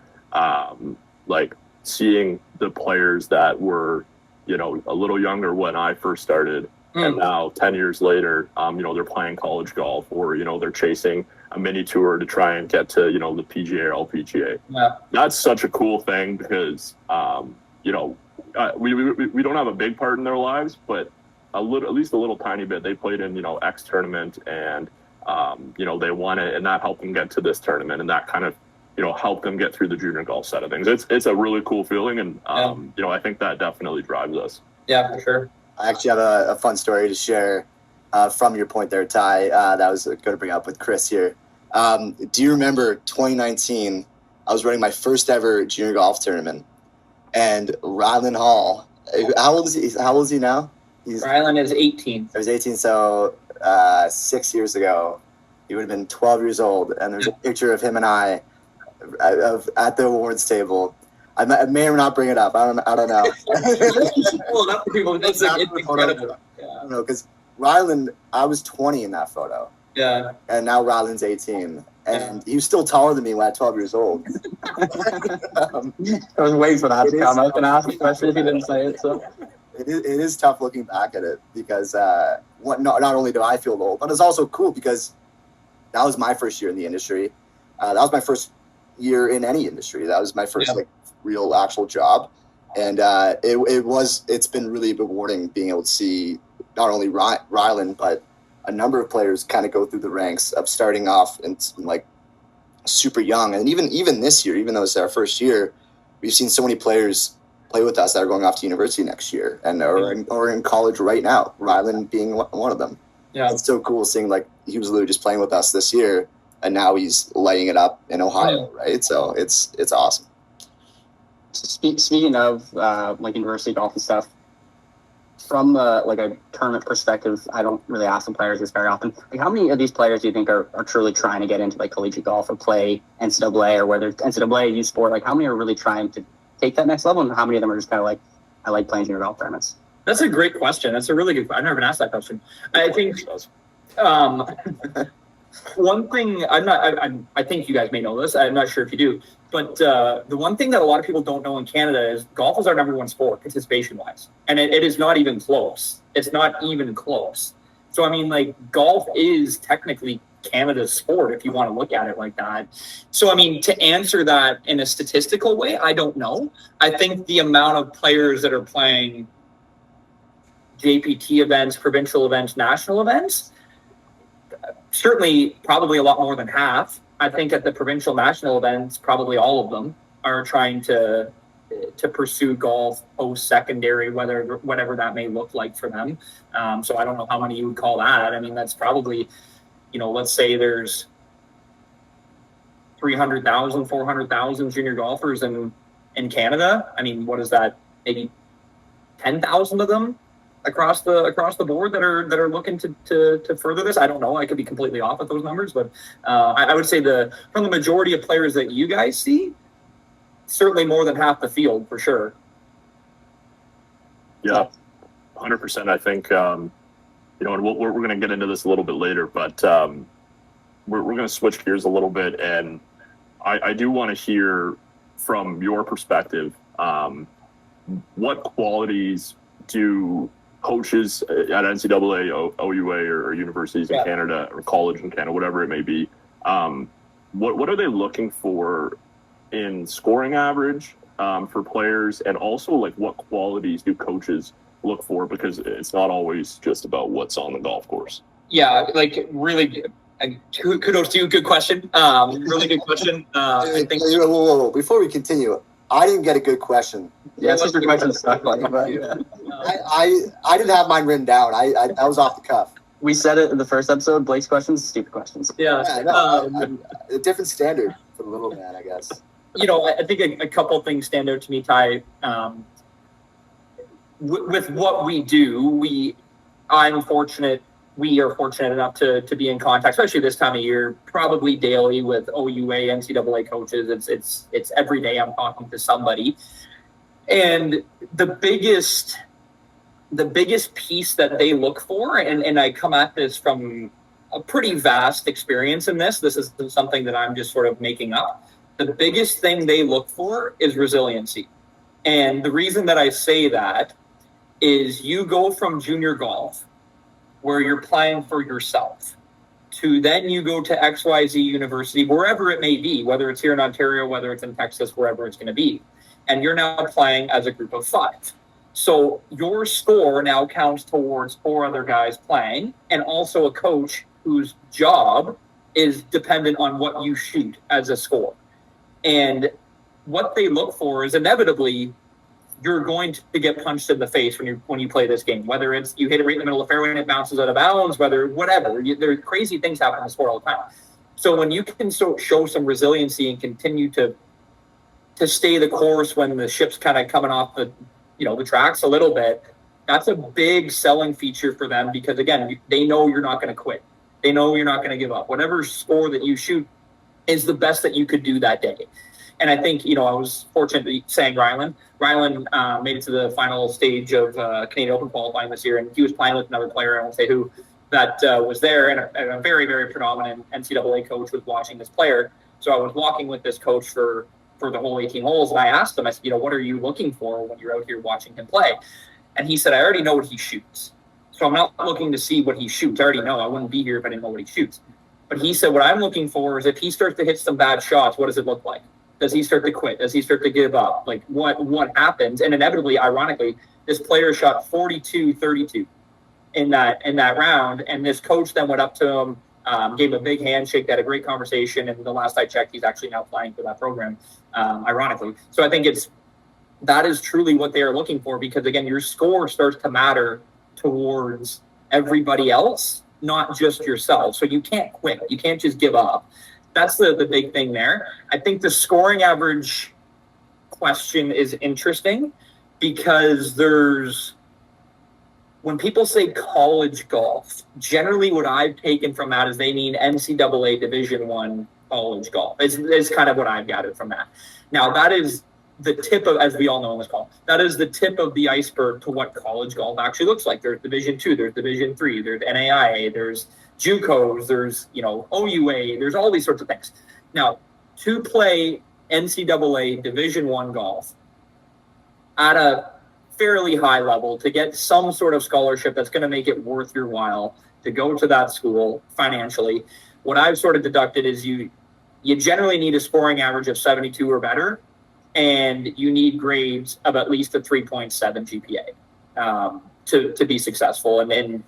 Seeing the players that were, a little younger when I first started, and now 10 years later, they're playing college golf or, they're chasing a mini tour to try and get to, the PGA or LPGA. Yeah. That's such a cool thing because, we don't have a big part in their lives, but at least a little tiny bit. They played in, X tournament and, they won it and that helped them get to this tournament and that kind of, help them get through the junior golf side of things. It's a really cool feeling. And, I think that definitely drives us. Yeah, for sure. I actually have a fun story to share from your point there, Ty, that I was going to bring up with Chris here. Do you remember 2019, I was running my first ever junior golf tournament and Ryland Hall, how old is he now? Ryland is 18. I was 18, so 6 years ago. He would have been 12 years old, and there's a picture of him and I at the awards table. I may or not bring it up. I don't know. Well, enough for people. It's incredible. I don't know, because Ryland, I was 20 in that photo. Yeah. And now Ryland's 18. And he was still taller than me when I was 12 years old. I was waiting for that to come. I was going to ask a question if you didn't say it. So it is tough looking back at it because not only do I feel old, but it's also cool because that was my first year in the industry. That was my first year in any industry. That was my first real actual job. And it's been really rewarding being able to see not only Ryland, but a number of players kind of go through the ranks of starting off and like super young. And even this year, even though it's our first year, we've seen so many players play with us that are going off to university next year and or in college right now, Ryland being one of them. Yeah. It's so cool seeing like he was literally just playing with us this year and now he's lighting it up in Ohio, right? So it's awesome. Speaking of like university golf and stuff, from like a tournament perspective, I don't really ask the players this very often. Like, how many of these players do you think are truly trying to get into like collegiate golf or play NCAA or whether NCAA, youth sport? Like, how many are really trying to take that next level, and how many of them are just kind of like, I like playing junior golf tournaments? That's a great question. That's a really good. I've never been asked that question. I think one thing I think you guys may know this. I'm not sure if you do, but the one thing that a lot of people don't know in Canada is golf is our number one sport participation-wise, and it is not even close. It's not even close. So I mean, like, golf is technically Canada's sport if you want to look at it like that. So I mean, to answer that in a statistical way, I don't know. I think the amount of players that are playing JPT events, provincial events, national events, certainly probably a lot more than half. I think at the provincial national events, probably all of them are trying to pursue golf post-secondary, whatever that may look like for them. So I don't know how many you would call that. I mean, that's probably, let's say there's 300,000, 400,000 junior golfers in Canada. I mean, what is that? Maybe 10,000 of them across the board that are looking to further this. I don't know. I could be completely off with those numbers, but I would say from the majority of players that you guys see, certainly more than half the field for sure. Yeah, 100%. I think and we're going to get into this a little bit later, but we're going to switch gears a little bit, and I do want to hear from your perspective what qualities do coaches at NCAA, OUA, or universities in Canada, or college in Canada, whatever it may be, what are they looking for in scoring average for players, and also like what qualities do coaches look for, because it's not always just about what's on the golf course. Yeah, like really kudos to you. Good question. Really good question. I think. Whoa. Before we continue, I didn't get a good question. Yeah, it's just your question stuck. I didn't have mine written down. I was off the cuff. We said it in the first episode. Blake's questions, stupid questions. Yeah. A different standard for the little man, I guess. I think a couple things stand out to me, Ty. With what we do, we are fortunate enough to be in contact, especially this time of year, probably daily with OUA, NCAA coaches. It's every day I'm talking to somebody. And the biggest piece that they look for, and I come at this from a pretty vast experience in this isn't something that I'm just sort of making up. The biggest thing they look for is resiliency. And the reason that I say that is you go from junior golf, where you're playing for yourself, to then you go to XYZ University, wherever it may be, whether it's here in Ontario, whether it's in Texas, wherever it's going to be. And you're now playing as a group of 5. So your score now counts towards 4 other guys playing, and also a coach whose job is dependent on what you shoot as a score. And what they look for is inevitably you're going to get punched in the face when you play this game, whether it's you hit it right in the middle of the fairway and it bounces out of bounds, whatever. There are crazy things happen in the sport all the time. So when you can show some resiliency and continue to stay the course when the ship's kind of coming off the tracks a little bit, That's a big selling feature for them because, again, they know you're not going to quit. They know you're not going to give up. Whatever score that you shoot is the best that you could do that day. And I think, I was fortunate saying Ryland. Ryland made it to the final stage of Canadian Open qualifying this year, and he was playing with another player, I won't say who, that was there, and a very, very predominant NCAA coach was watching this player. So I was walking with this coach for the whole 18 holes, and I asked him, I said, what are you looking for when you're out here watching him play? And he said, I already know what he shoots. So I'm not looking to see what he shoots. I already know. I wouldn't be here if I didn't know what he shoots. But he said, what I'm looking for is if he starts to hit some bad shots, what does it look like? Does he start to quit? Does he start to give up? Like, what happens? And inevitably, ironically, this player shot 42-32 in that round. And this coach then went up to him, gave him a big handshake, had a great conversation. And the last I checked, he's actually now playing for that program, ironically. So I think that is truly what they are looking for because, again, your score starts to matter towards everybody else, not just yourself. So you can't quit. You can't just give up. That's the big thing there. I think the scoring average question is interesting because when people say college golf, generally what I've taken from that is they mean NCAA Division I college golf. Is kind of what I've gathered from that. Now, that is the tip of, as we all know in this call, that is the tip of the iceberg to what college golf actually looks like. There's Division II, there's Division III, there's NAIA, there's JUCOs, there's OUA, there's all these sorts of things. Now, to play NCAA Division I golf at a fairly high level, to get some sort of scholarship that's going to make it worth your while to go to that school financially, what I've sort of deducted is you generally need a scoring average of 72 or better, and you need grades of at least a 3.7 GPA to be successful. And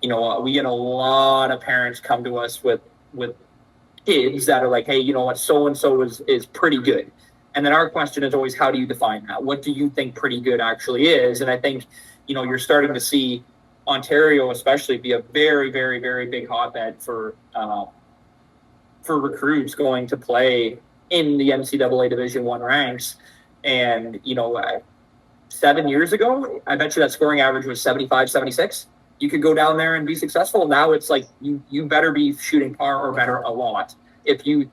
we get a lot of parents come to us with kids that are like, hey, so-and-so is pretty good. And then our question is always, how do you define that? What do you think pretty good actually is? And I think, you're starting to see Ontario especially be a very, very, very big hotbed for recruits going to play in the NCAA Division I ranks. And, 7 years ago, I bet you that scoring average was 75, 76. You could go down there and be successful. Now it's like you better be shooting par or better a lot if you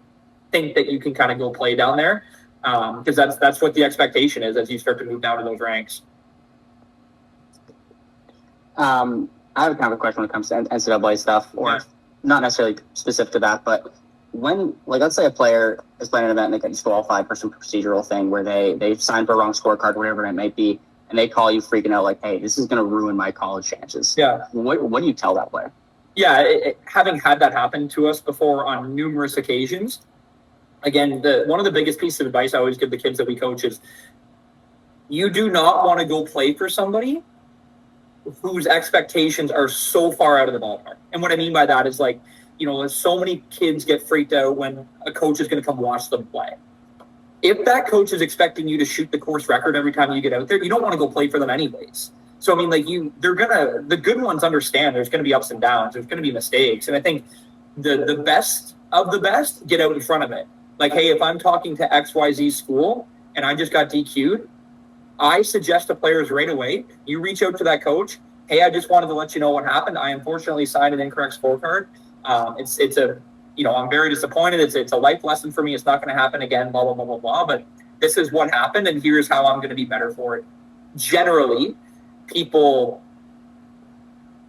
think that you can kind of go play down there, because that's what the expectation is as you start to move down to those ranks. I have a kind of a question when it comes to NCAA stuff, or not necessarily specific to that, but when, let's say a player is playing an event and they get disqualified for some procedural thing where they signed for a wrong scorecard, whatever it might be, and they call you freaking out like, hey, this is going to ruin my college chances. Yeah. What do you tell that player? Yeah, having had that happen to us before on numerous occasions, again, one of the biggest pieces of advice I always give the kids that we coach is you do not want to go play for somebody whose expectations are so far out of the ballpark. And what I mean by that is so many kids get freaked out when a coach is going to come watch them play. If that coach is expecting you to shoot the course record every time you get out there, you don't want to go play for them anyways. So, the good ones understand there's going to be ups and downs. There's going to be mistakes. And I think the best of the best get out in front of it. Like, hey, if I'm talking to XYZ school and I just got DQ'd, I suggest to players right away, you reach out to that coach. Hey, I just wanted to let you know what happened. I unfortunately signed an incorrect scorecard. I'm very disappointed. It's a life lesson for me. It's not going to happen again, blah, blah, blah, blah, blah. But this is what happened, and here's how I'm going to be better for it. Generally, people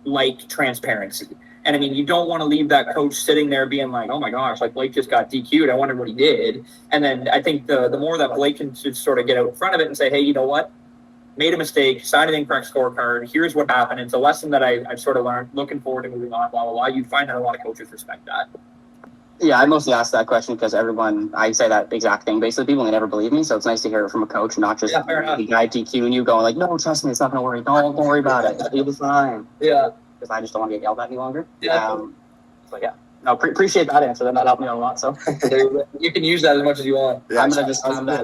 like transparency. And you don't want to leave that coach sitting there being like, oh my gosh, Blake just got DQ'd. I wonder what he did. And then I think the more that Blake can just sort of get out in front of it and say, hey, you know what? Made a mistake, signed an incorrect scorecard. Here's what happened. It's a lesson that I've sort of learned. Looking forward to moving on, blah, blah, blah. You'd find that a lot of coaches respect that. Yeah, I mostly asked that question because I say that exact thing. Basically, people never believe me, so it's nice to hear it from a coach, not just the guy DQing you going like, no, trust me, it's not going to worry. Don't worry about it. It'll be fine. Yeah. Because I just don't want to get yelled at any longer. Yeah. But yeah. No, appreciate that answer. That helped me out a lot. So you can use that as much as you want. Yeah, I'm gonna just whenever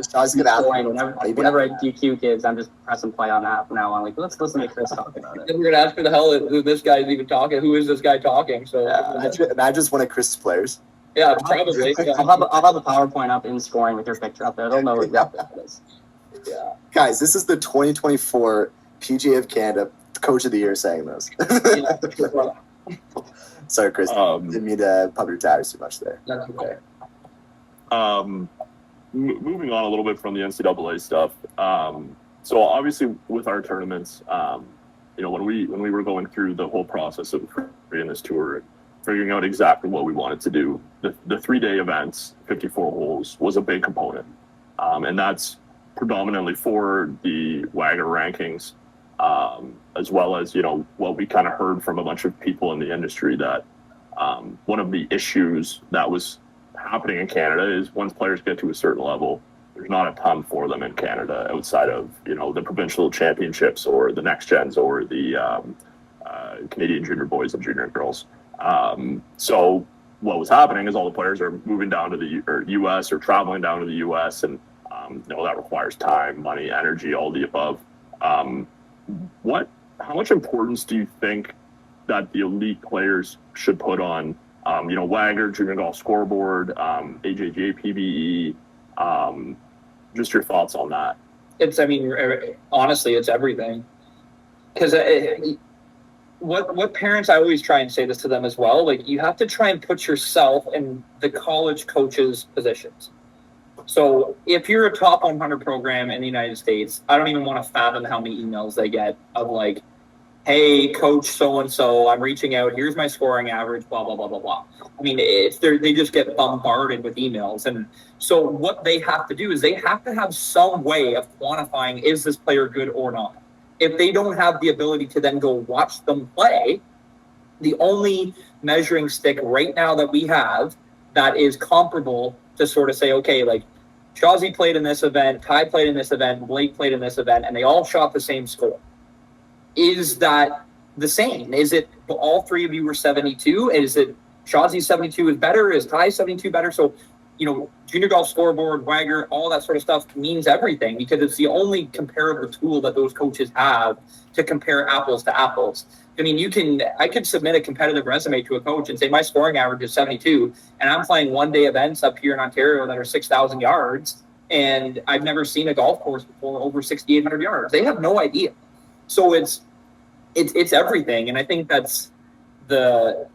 I DQ kids, I'm just pressing play on that from now on. Like, let's listen to Chris talk about it. And we're gonna ask for the hell who this guy is even talking. Who is this guy talking? So imagine just one of Chris's players. Yeah, probably. I'll have a PowerPoint up in scoring with your picture up there. They'll know exactly what it is. Yeah. Guys, this is the 2024 PGA of Canada Coach of the Year saying this. Yeah. Sorry, Chris. Didn't mean to pump your tires too much there. That's okay. Moving on a little bit from the NCAA stuff. So obviously with our tournaments, when we were going through the whole process of creating this tour and figuring out exactly what we wanted to do, the 3-day events, 54 holes, was a big component. And that's predominantly for the WAGR rankings, as well as, what we kind of heard from a bunch of people in the industry that one of the issues that was happening in Canada is once players get to a certain level, there's not a ton for them in Canada outside of, the provincial championships or the next gens or the Canadian junior boys and junior girls. So what was happening is all the players are moving down to the U.S. or traveling down to the U.S. and that requires time, money, energy, all the above. How much importance do you think that the elite players should put on, WAGR, Junior Golf Scoreboard, AJJ, PBE? Just your thoughts on that. Honestly, it's everything. Because what parents, I always try and say this to them as well, like, you have to try and put yourself in the college coaches' positions. So if you're a top 100 program in the United States, I don't even want to fathom how many emails they get of like, hey, coach so-and-so, I'm reaching out, here's my scoring average, blah, blah, blah, blah, blah. They just get bombarded with emails. And so what they have to do is they have to have some way of quantifying, is this player good or not? If they don't have the ability to then go watch them play, the only measuring stick right now that we have that is comparable to sort of say, okay, like, Shawzy played in this event, Ty played in this event, Blake played in this event, and they all shot the same score. Is that the same? Is it all three of you were 72? Is it Shawzy 72 is better? Is Ty 72 better? So, Junior Golf Scoreboard, WAGR, all that sort of stuff means everything because it's the only comparable tool that those coaches have to compare apples to apples. I could submit a competitive resume to a coach and say my scoring average is 72, and I'm playing one-day events up here in Ontario that are 6,000 yards, and I've never seen a golf course before over 6,800 yards. They have no idea. So it's everything, and I think that's the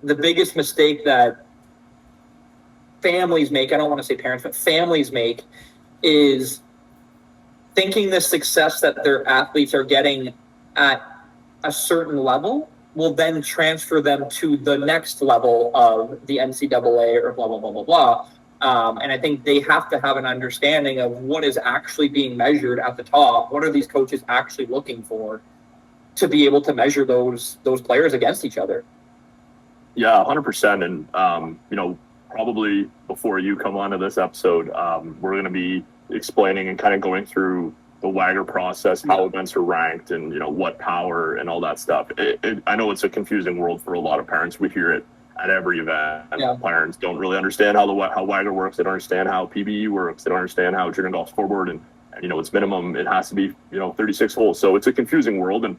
biggest mistake that families make. I don't want to say parents, but families make, is thinking the success that their athletes are getting at a certain level will then transfer them to the next level of the NCAA or blah, blah, blah, blah, blah. And I think they have to have an understanding of what is actually being measured at the top. What are these coaches actually looking for to be able to measure those players against each other? Yeah, 100%. And, probably before you come onto this episode, we're going to be explaining and kind of going through the WAGR process, how events are ranked, and what power and all that stuff. I know it's a confusing world for a lot of parents. We hear it at every event. Yeah. Parents don't really understand how WAGR works. They don't understand how PBE works. They don't understand how Junior Golf Scoreboard and it's minimum. It has to be 36 holes. So it's a confusing world, and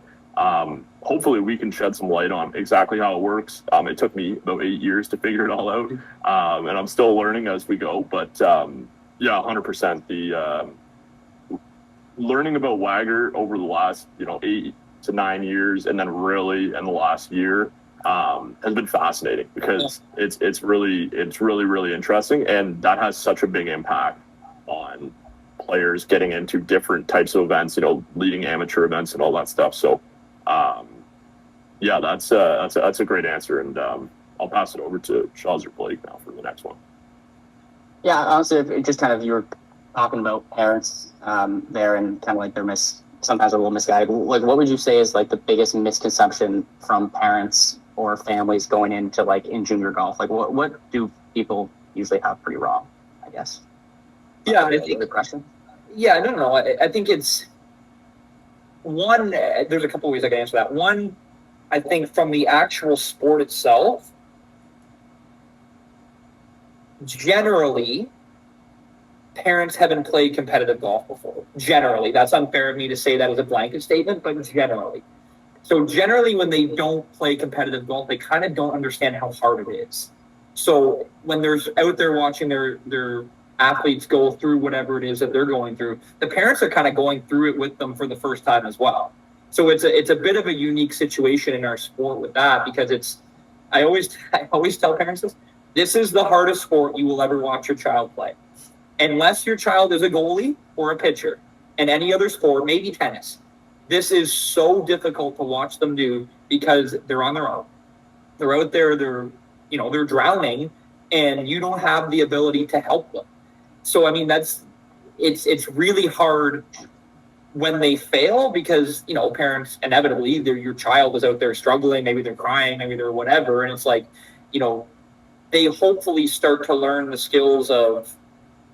hopefully we can shed some light on exactly how it works. It took me about 8 years to figure it all out, and I'm still learning as we go. But 100%. The learning about WAGR over the last 8 to 9 years, and then really in the last year, has been fascinating because it's really interesting, and that has such a big impact on players getting into different types of events, leading amateur events and all that stuff. So that's a great answer, and I'll pass it over to Shawz or Blake now for the next one. Yeah, honestly, it just kind of, you were talking about parents there, and kind of like they're sometimes a little misguided. Like, what would you say is like the biggest misconception from parents or families going into in junior golf? Like, what do people usually have pretty wrong, I guess? Yeah, I think the question. Yeah, no. I think it's one. There's a couple ways I can answer that. One, I think from the actual sport itself, generally, parents haven't played competitive golf before. Generally, that's unfair of me to say that as a blanket statement, but generally. So generally, when they don't play competitive golf, they kind of don't understand how hard it is. So when they're out there watching their athletes go through whatever it is that they're going through, the parents are kind of going through it with them for the first time as well. So it's a bit of a unique situation in our sport with that, because I always tell parents this is the hardest sport you will ever watch your child play. Unless your child is a goalie or a pitcher, and any other sport, maybe tennis, this is so difficult to watch them do, because they're on their own. They're out there, they're drowning, and you don't have the ability to help them. So, I mean, it's really hard when they fail, because, parents inevitably, your child is out there struggling, maybe they're crying, maybe they're whatever. And it's like, they hopefully start to learn the skills of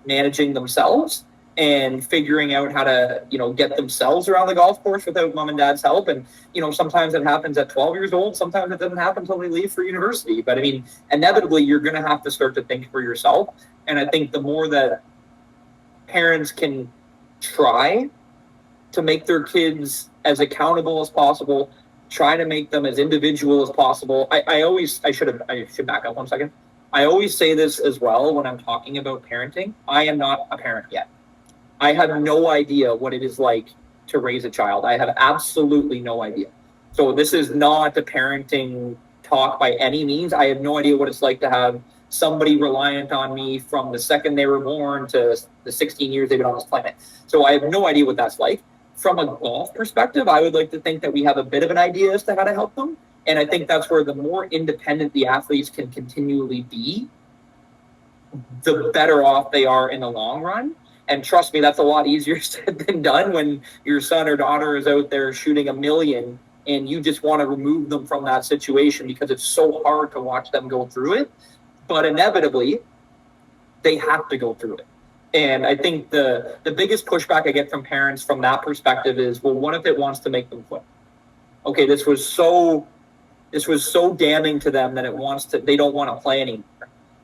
managing themselves and figuring out how to, get themselves around the golf course without mom and dad's help. And, sometimes it happens at 12 years old. Sometimes it doesn't happen until they leave for university. But I mean, inevitably, you're going to have to start to think for yourself. And I think the more that parents can try to make their kids as accountable as possible, try to make them as individual as possible. I should back up 1 second. I always say this as well when I'm talking about parenting. I am not a parent yet. I have no idea what it is like to raise a child. I have absolutely no idea. So this is not a parenting talk by any means. I have no idea what it's like to have somebody reliant on me from the second they were born to the 16 years they've been on this planet. So I have no idea what that's like. From a golf perspective, I would like to think that we have a bit of an idea as to how to help them. And I think that's where the more independent the athletes can continually be, the better off they are in the long run. And trust me, that's a lot easier said than done when your son or daughter is out there shooting a million and you just want to remove them from that situation because it's so hard to watch them go through it. But inevitably, they have to go through it. And I think the biggest pushback I get from parents from that perspective is, well, what if it wants to make them quit? Okay, this was so damning to them that they don't want to play anymore.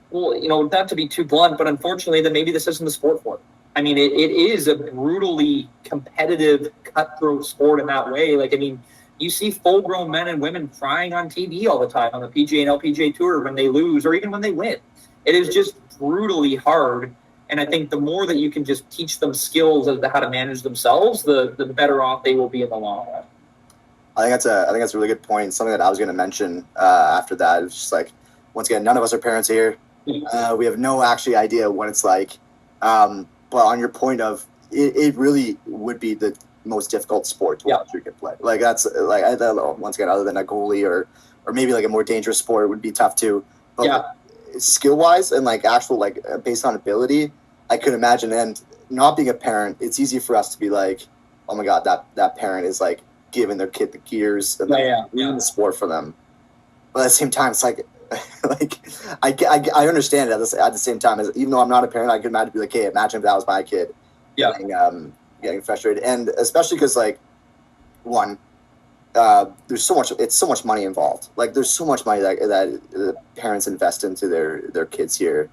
Well, not to be too blunt, but unfortunately, then maybe this isn't the sport for it. I mean, it is a brutally competitive, cutthroat sport in that way. Like, I mean, you see full-grown men and women crying on TV all the time on the PGA and LPGA Tour when they lose or even when they win. It is just brutally hard. And I think the more that you can just teach them skills as to how to manage themselves, the better off they will be in the long run. I think that's a really good point. Something that I was going to mention after that is just like, once again, none of us are parents here. We have no actually idea what it's like. But on your point of it really would be the most difficult sport to watch your kid play. Like that's like I don't know, once again, other than a goalie or maybe like a more dangerous sport, it would be tough too. But skill wise and like actual like based on ability, I could imagine. And not being a parent, it's easy for us to be like, oh my god, that parent is like giving their kid the gears and ruining the sport for them. But at the same time, it's like I understand it at the same time, as even though I'm not a parent, I could imagine be like, hey, imagine if that was my kid getting frustrated. And especially because like there's so much money involved. Like there's so much money that parents invest into their kids here.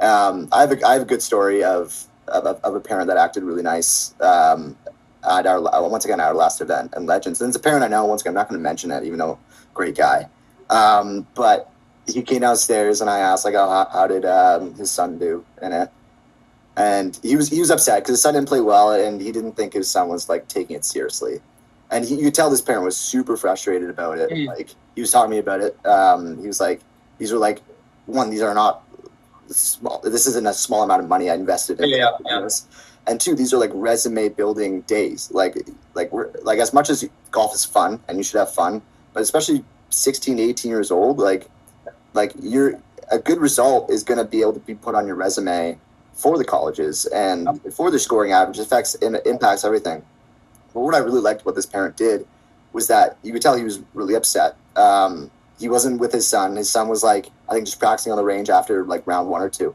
I have a good story of a parent that acted really nice at our last event and Legends. And it's a parent I know. Once again, I'm not going to mention it, even though great guy. But he came downstairs and I asked like, oh, how did his son do in it? And he was upset because his son didn't play well and he didn't think his son was like taking it seriously. And you could tell this parent was super frustrated about it. Like he was talking to me about it. He was like, these are like, one, these are not small. This isn't a small amount of money I invested in this. And two, these are like resume building days. Like as much as golf is fun and you should have fun, but especially 16 to 18 years old, like a good result is going to be able to be put on your resume for the colleges and for their scoring average. Impacts everything. But what I really liked what this parent did was that you could tell he was really upset. He wasn't with his son. His son was like, I think just practicing on the range after like round 1 or 2.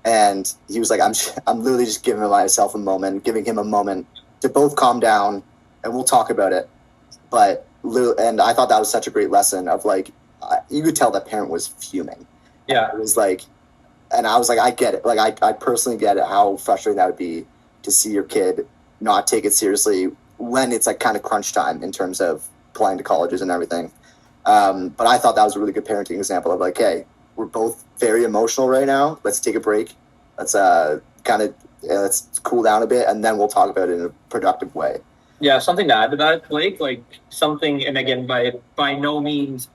And he was like, I'm literally just giving myself a moment, giving him a moment to both calm down and we'll talk about it. And I thought that was such a great lesson of like, you could tell that parent was fuming. Yeah. It was like, and I was like, I get it. Like I personally get it, how frustrating that would be to see your kid not take it seriously when it's like kind of crunch time in terms of applying to colleges and everything. But I thought that was a really good parenting example of like, hey, we're both very emotional right now. Let's take a break. Let's let's cool down a bit, and then we'll talk about it in a productive way. Yeah, something to add to that, Blake. Like something, and again, by no means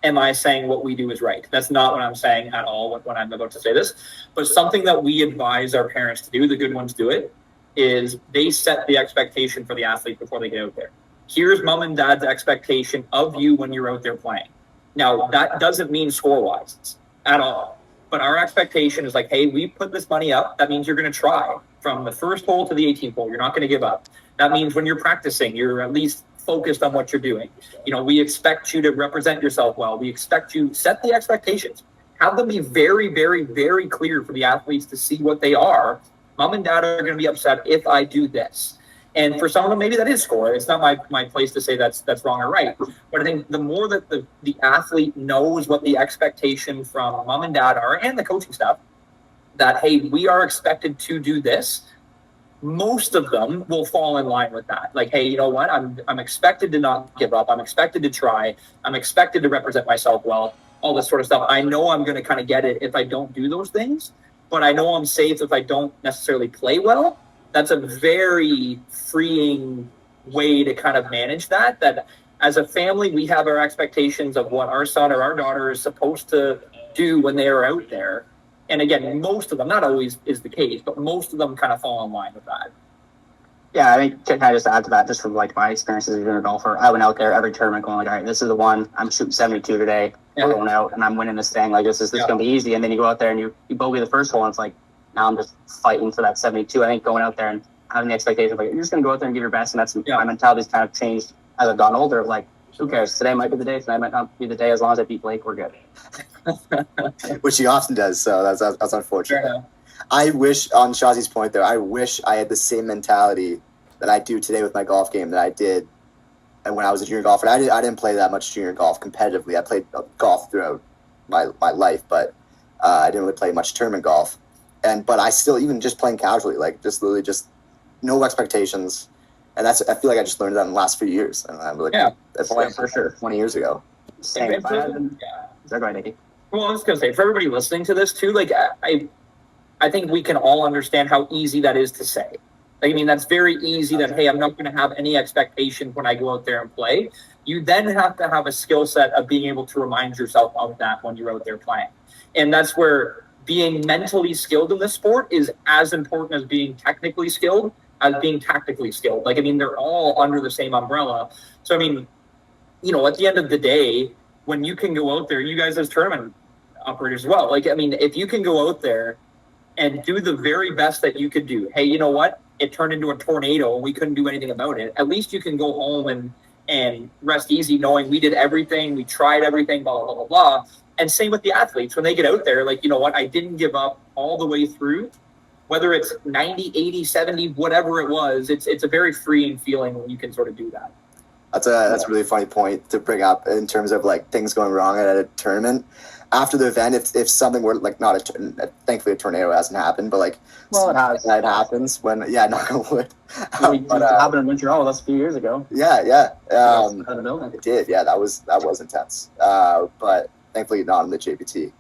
am I saying what we do is right. That's not what I'm saying at all when I'm about to say this. But something that we advise our parents to do, the good ones do it, is they set the expectation for the athlete before they get out there. Here's mom and dad's expectation of you when you're out there playing. Now, that doesn't mean score-wise at all. But our expectation is like, hey, we put this money up. That means you're going to try from the first hole to the 18th hole. You're not going to give up. That means when you're practicing, you're at least focused on what you're doing. You know, we expect you to represent yourself well. We expect you set the expectations. Have them be very, very, very clear for the athletes to see what they are. Mom and dad are going to be upset if I do this. And for some of them, maybe that is score. It's not my place to say that's wrong or right. But I think the more that the athlete knows what the expectation from mom and dad are and the coaching staff, that, hey, we are expected to do this, most of them will fall in line with that. Like, hey, you know what? I'm expected to not give up. I'm expected to try. I'm expected to represent myself well, all this sort of stuff. I know I'm going to kind of get it if I don't do those things, but I know I'm safe if I don't necessarily play well. That's a very freeing way to kind of manage that as a family, we have our expectations of what our son or our daughter is supposed to do when they are out there. And again, most of them, not always is the case, but most of them kind of fall in line with that. Yeah, I think can I just add to that, just from like my experiences as a golfer, I went out there every tournament going like, all right, this is the one. I'm shooting 72 today. Yeah. We're going out and I'm winning this thing. Like this is going to be easy. And then you go out there and you bogey the first hole and it's like, now I'm just fighting for that 72. I think going out there and having the expectation of like, you're just going to go out there and give your best. And that's my mentality's kind of changed as I've gotten older. Like, who cares? Today might be the day. Tonight might not be the day. As long as I beat Blake, we're good. Which he often does. So that's unfortunate. Yeah. I wish, on Shawzy's point there, I wish I had the same mentality that I do today with my golf game that I did when I was a junior golfer. I didn't play that much junior golf competitively. I played golf throughout my life, but I didn't really play much tournament golf. But I still, even just playing casually, like just literally just no expectations. And I feel like I just learned that in the last few years. And I'm like, that's for sure 20 years ago. Same. Is that right, Nikki? Well, I was going to say, for everybody listening to this too, like I think we can all understand how easy that is to say. Like, I mean, that's very easy that, hey, I'm not going to have any expectation when I go out there and play. You then have to have a skill set of being able to remind yourself of that when you're out there playing. And that's where being mentally skilled in this sport is as important as being technically skilled as being tactically skilled. Like, I mean, they're all under the same umbrella. So, I mean, you know, at the end of the day, when you can go out there, you guys as tournament operators as well, like, I mean, if you can go out there and do the very best that you could do, hey, you know what? It turned into a tornado and we couldn't do anything about it. At least you can go home and rest easy knowing we did everything, we tried everything, blah, blah, blah, blah, blah. And same with the athletes. When they get out there, like, you know what? I didn't give up all the way through. Whether it's 90, 80, 70, whatever it was, it's a very freeing feeling when you can sort of do that. That's a really funny point to bring up in terms of like things going wrong at a tournament. After the event, if something were like thankfully a tornado hasn't happened, but like it happens when knock on wood. It happened in Montreal. That's a few years ago. It did. Yeah, that was intense. But thankfully not in the JPT.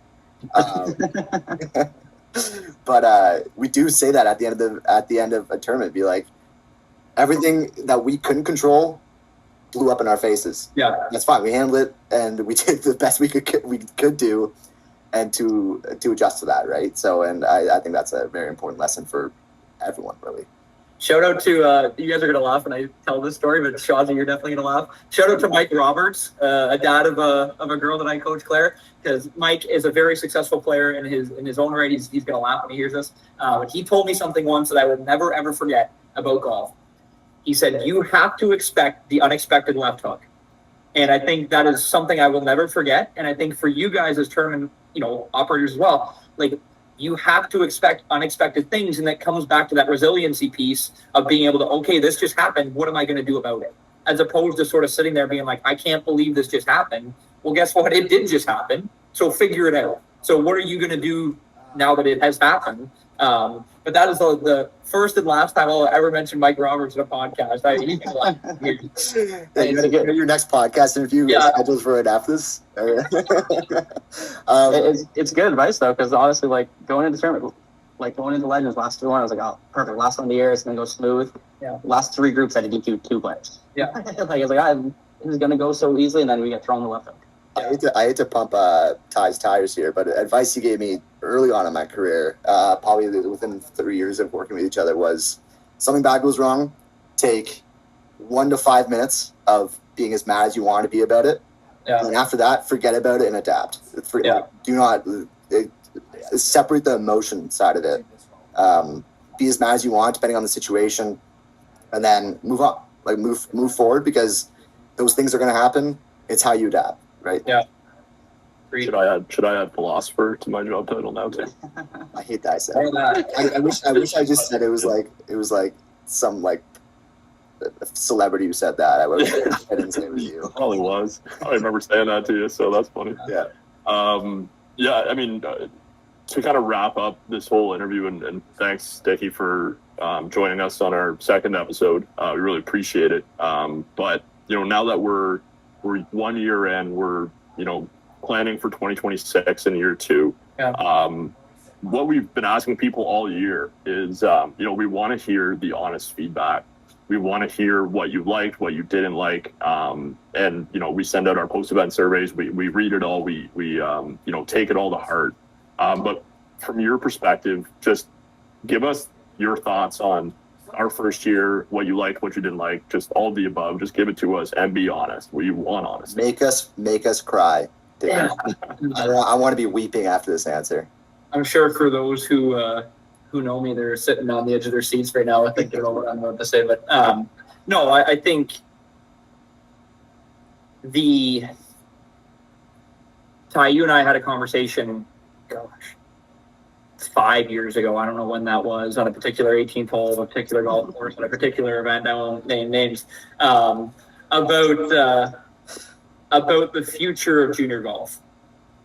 But we do say that at the end of a tournament, be like, everything that we couldn't control blew up in our faces. Yeah, that's fine. We handled it, and we did the best we could do, and to adjust to that, right? So, and I think that's a very important lesson for everyone, really. Shout out to you guys are gonna laugh when I tell this story, but Shawz, you're definitely gonna laugh. Shout out to Mike Roberts, a dad of a girl that I coach, Claire, because Mike is a very successful player in his own right. He's gonna laugh when he hears this. But he told me something once that I will never ever forget about golf. He said, "You have to expect the unexpected left hook," and I think that is something I will never forget. And I think for you guys as tournament, operators as well, like, you have to expect unexpected things, and that comes back to that resiliency piece of being able to, okay, this just happened. What am I going to do about it? As opposed to sort of sitting there being like, I can't believe this just happened. Well, guess what? It did just happen. So figure it out. So what are you going to do now that it has happened? But that is the first and last time I'll ever mention Mike Roberts in a podcast. Your next podcast interview scheduled for right after this. It's good advice though, because honestly, like, going into the tournament, like going into Legends, last 3-1, I was like, oh, perfect. Last one of the year, it's going to go smooth. Yeah. Last 3 groups, I had to DQ 2 players. Yeah. Like, I was like, this is going to go so easily, and then we get thrown the left hook. I hate to pump Ty's tires here, but advice he gave me early on in my career, probably within 3 years of working with each other, was something bad goes wrong, take 1 to 5 minutes of being as mad as you want to be about it. Yeah. And after that, forget about it and adapt. Do not separate the emotion side of it. Be as mad as you want, depending on the situation, and then move on. Like move forward, because those things are going to happen. It's how you adapt, right? Yeah. Should I add philosopher to my job title now too? I hate that I said. I wish I just said it was like some like celebrity who said that. I didn't say it was you. Probably was. I remember saying that to you, so that's funny. Yeah. Yeah, I mean, to kind of wrap up this whole interview, and thanks, Dickie, for joining us on our second episode. We really appreciate it. But, now that we're 1 year in, we're, planning for 2026 in year 2. Yeah. What we've been asking people all year is, we want to hear the honest feedback. We want to hear what you liked, what you didn't like. And, we send out our post-event surveys. We read it all. We take it all to heart. But from your perspective, just give us your thoughts on our first year, what you liked, what you didn't like, just all of the above. Just give it to us and be honest. We want honesty. Make us cry. Yeah. I want to be weeping after this answer. I'm sure for those who know me, they're sitting on the edge of their seats right now. I think they know what I'm about to say, but no, I think Ty, you and I had a conversation, 5 years ago. I don't know when that was, on a particular 18th hole of a particular golf course, on a particular event. I won't name names. About the future of junior golf,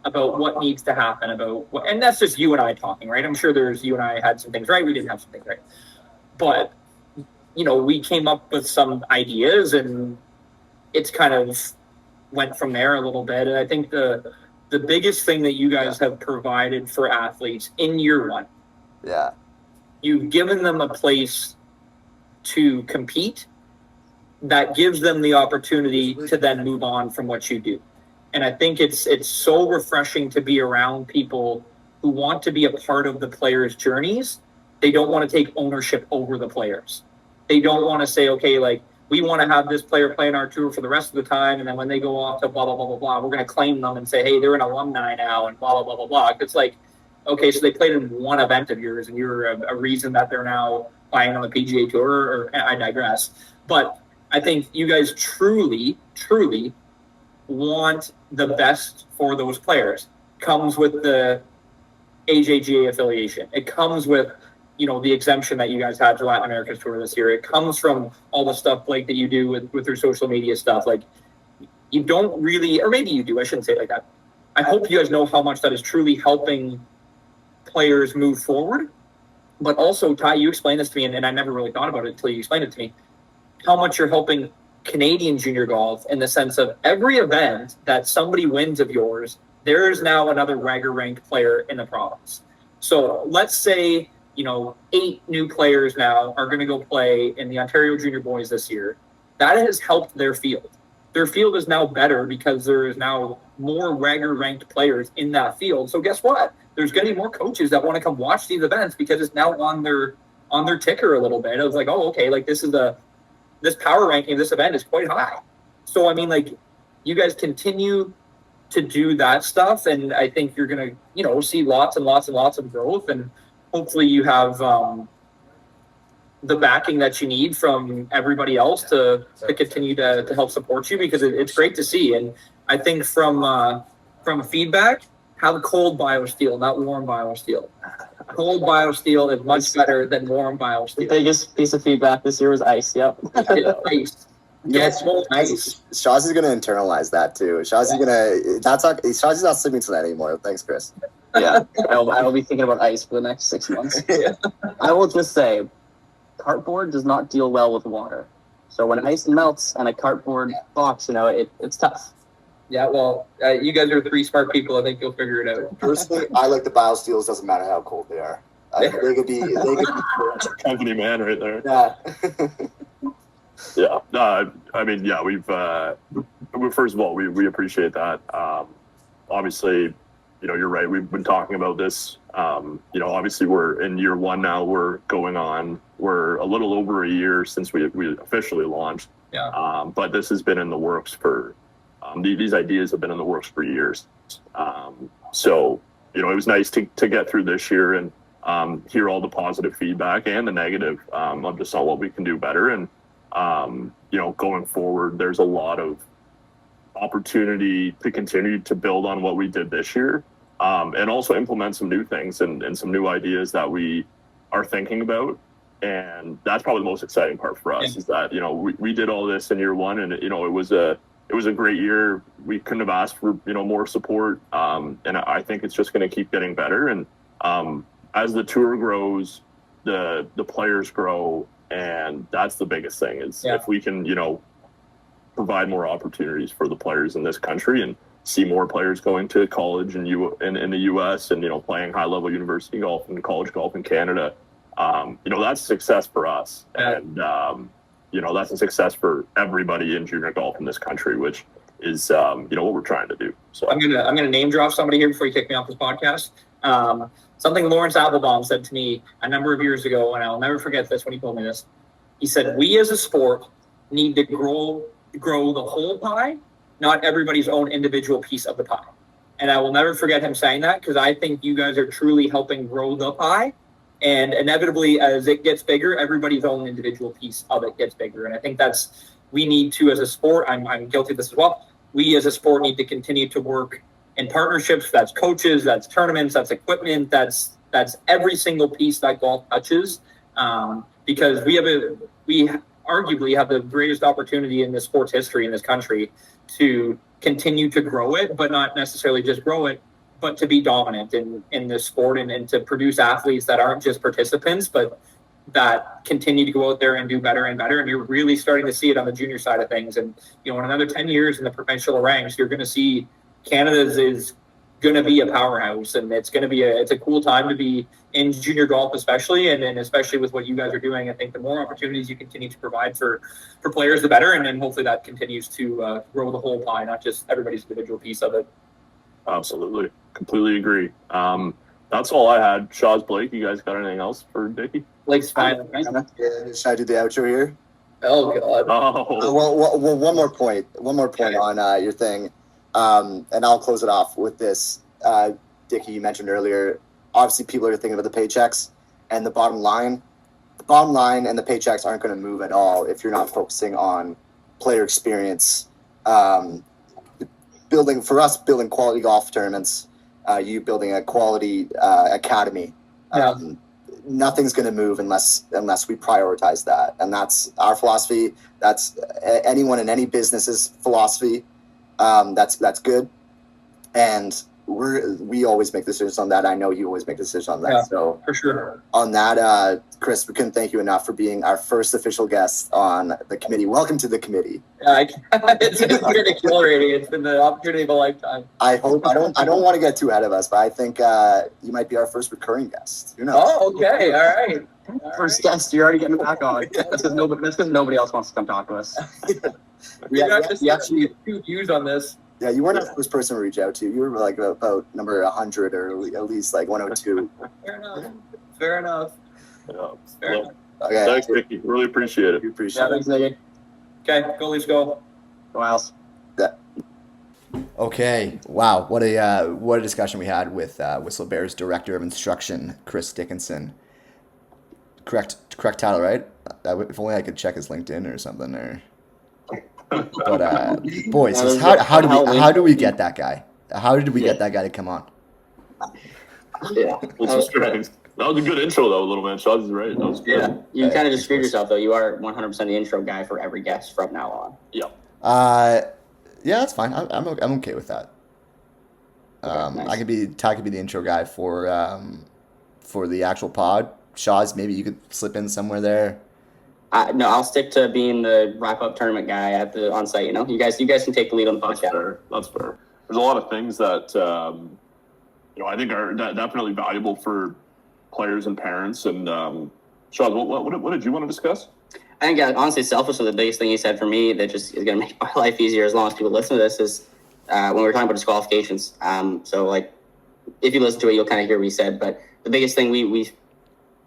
about what needs to happen, and that's just you and I talking, right? I'm sure you and I had some things right. We didn't have some things right. But, we came up with some ideas, and it's kind of went from there a little bit. And I think the biggest thing that you guys have provided for athletes in year 1, you've given them a place to compete that gives them the opportunity to then move on from what you do. And I think it's so refreshing to be around people who want to be a part of the players' journeys. They don't want to take ownership over the players. They don't want to say, okay, like, we want to have this player playing our tour for the rest of the time, and then when they go off to blah, blah, blah, blah, blah, we're going to claim them and say, hey, they're an alumni now, and blah, blah, blah, blah, blah. It's like, okay, so they played in one event of yours, and you're a reason that they're now playing on the PGA Tour, or I digress. But I think you guys truly, truly want the best for those players. Comes with the AJGA affiliation. It comes with, the exemption that you guys had for Latin America's Tour this year. It comes from all the stuff, Blake, that you do with your social media stuff. Like, you don't really, or maybe you do, I shouldn't say it like that. I hope you guys know how much that is truly helping players move forward. But also, Ty, you explained this to me, and I never really thought about it until you explained it to me, how much you're helping Canadian junior golf in the sense of every event that somebody wins of yours, there is now another WAGR ranked player in the province. So let's say, 8 new players now are going to go play in the Ontario Junior Boys this year. That has helped their field. Their field is now better because there is now more WAGR ranked players in that field. So guess what? There's going to be more coaches that want to come watch these events because it's now on their ticker a little bit. It was like, oh, okay, like this power ranking of this event is quite high. So, I mean, like, you guys continue to do that stuff, and I think you're going to, see lots and lots and lots of growth, and hopefully you have the backing that you need from everybody else to continue to help support you, because it's great to see. And I think from feedback, have cold BioSteel, not warm BioSteel. Cold BioSteel is much better than warm BioSteel. The biggest piece of feedback this year was ice. Yep. Ice. Yes, ice. Shawz is going to internalize that too. Shawz is not sleeping tonight anymore. Thanks, Chris. Yeah, I will be thinking about ice for the next 6 months. I will just say, cardboard does not deal well with water. So when ice melts on a cardboard box, it's tough. Yeah, well, you guys are 3 smart people. I think you'll figure it out. Personally, I like the BioSteels. Doesn't matter how cold they are. They could be. That's a company man right there. Yeah. Yeah. No, I mean, yeah, first of all, we appreciate that. Obviously, you're right. We've been talking about this. Obviously we're in year one now. We're a little over a year since we officially launched. Yeah. But this has been in the works for, these ideas have been in the works for years. So, it was nice to get through this year and hear all the positive feedback and the negative of just on what we can do better. And, going forward, there's a lot of opportunity to continue to build on what we did this year, and also implement some new things and some new ideas that we are thinking about. And that's probably the most exciting part for us, is that, we did all this in year one, and, it was a great year. We couldn't have asked for, more support. And I think it's just going to keep getting better. And as the tour grows, the players grow. And that's the biggest thing is if we can, provide more opportunities for the players in this country and see more players going to college in the U.S. and, playing high-level university golf and college golf in Canada, that's a success for us. And, that's a success for everybody in junior golf in this country, which is, what we're trying to do. So I'm gonna name drop somebody here before you kick me off this podcast. Something Lawrence Applebaum said to me a number of years ago, and I'll never forget this when he told me this. He said, "We as a sport need to grow the whole pie, not everybody's own individual piece of the pie." And I will never forget him saying that, because I think you guys are truly helping grow the pie. And inevitably, as it gets bigger, everybody's own individual piece of it gets bigger. And I think we need to, as a sport, I'm guilty of this as well, we as a sport need to continue to work in partnerships. That's coaches, that's tournaments, that's equipment, that's every single piece that golf touches, because we arguably have the greatest opportunity in the sports history in this country to continue to grow it, but not necessarily just grow it, but to be dominant in this sport and to produce athletes that aren't just participants, but that continue to go out there and do better and better. And you're really starting to see it on the junior side of things. And, in another 10 years in the provincial ranks, you're going to see Canada's is going to be a powerhouse, and it's going to be it's a cool time to be in junior golf, especially, and especially with what you guys are doing. I think the more opportunities you continue to provide for players, the better, and then hopefully that continues to grow the whole pie, not just everybody's individual piece of it. Absolutely, completely agree. That's all I had. Shawz, Blake, you guys got anything else for Dickie? Blake's fine. Should I do the outro here? Oh God. Oh. Well, one more point on your thing. And I'll close it off with this. Dickie, you mentioned earlier, obviously people are thinking about the paychecks and the bottom line. The bottom line and the paychecks aren't going to move at all if you're not focusing on player experience. Building quality golf tournaments, you building a quality academy. Nothing's going to move unless we prioritize that. And that's our philosophy. That's anyone in any business's philosophy. That's good, and we always make decisions on that. I know you always make decisions on that. So for sure. On that, Chris, we couldn't thank you enough for being our first official guest on the committee. Welcome to the committee. It's been exhilarating. It's been the opportunity of a lifetime. I hope I don't want to get too ahead of us, but I think you might be our first recurring guest. Who knows? Oh, okay, all right. First guest, you're already getting back on. That's because nobody else wants to come talk to us. We actually 2 views on this. Yeah, you weren't the first person to reach out to. You were like about number 100 or at least like 102. Fair enough. Yeah. Okay. Thanks, Dickie. Really appreciate it. We appreciate it. Thanks, Nicky. Okay, go Leafs, go. Go Owls. Okay. Wow. What a discussion we had with Whistle Bear's Director of Instruction, Chris Dickenson. Correct title, right? If only I could check his LinkedIn or something. But boys, how do we get that guy? How did we get that guy to come on? Yeah. That was a good intro, though, little man. Shawz is right. That was good. Yeah. You kind of just screwed yourself, though. You are 100% the intro guy for every guest from now on. Yeah. Yeah, that's fine. I'm okay with that. Nice. Ty could be the intro guy for the actual pod. Shawz, maybe you could slip in somewhere there. No, I'll stick to being the wrap-up tournament guy on site. You guys can take the lead on the podcast. That's fair. There's a lot of things that I think are definitely valuable for players and parents. And Shawz, what did you want to discuss? I think honestly, selfishly, the biggest thing he said for me that just is going to make my life easier as long as people listen to this is when we were talking about disqualifications. So like, if you listen to it, you'll kind of hear what he said. But the biggest thing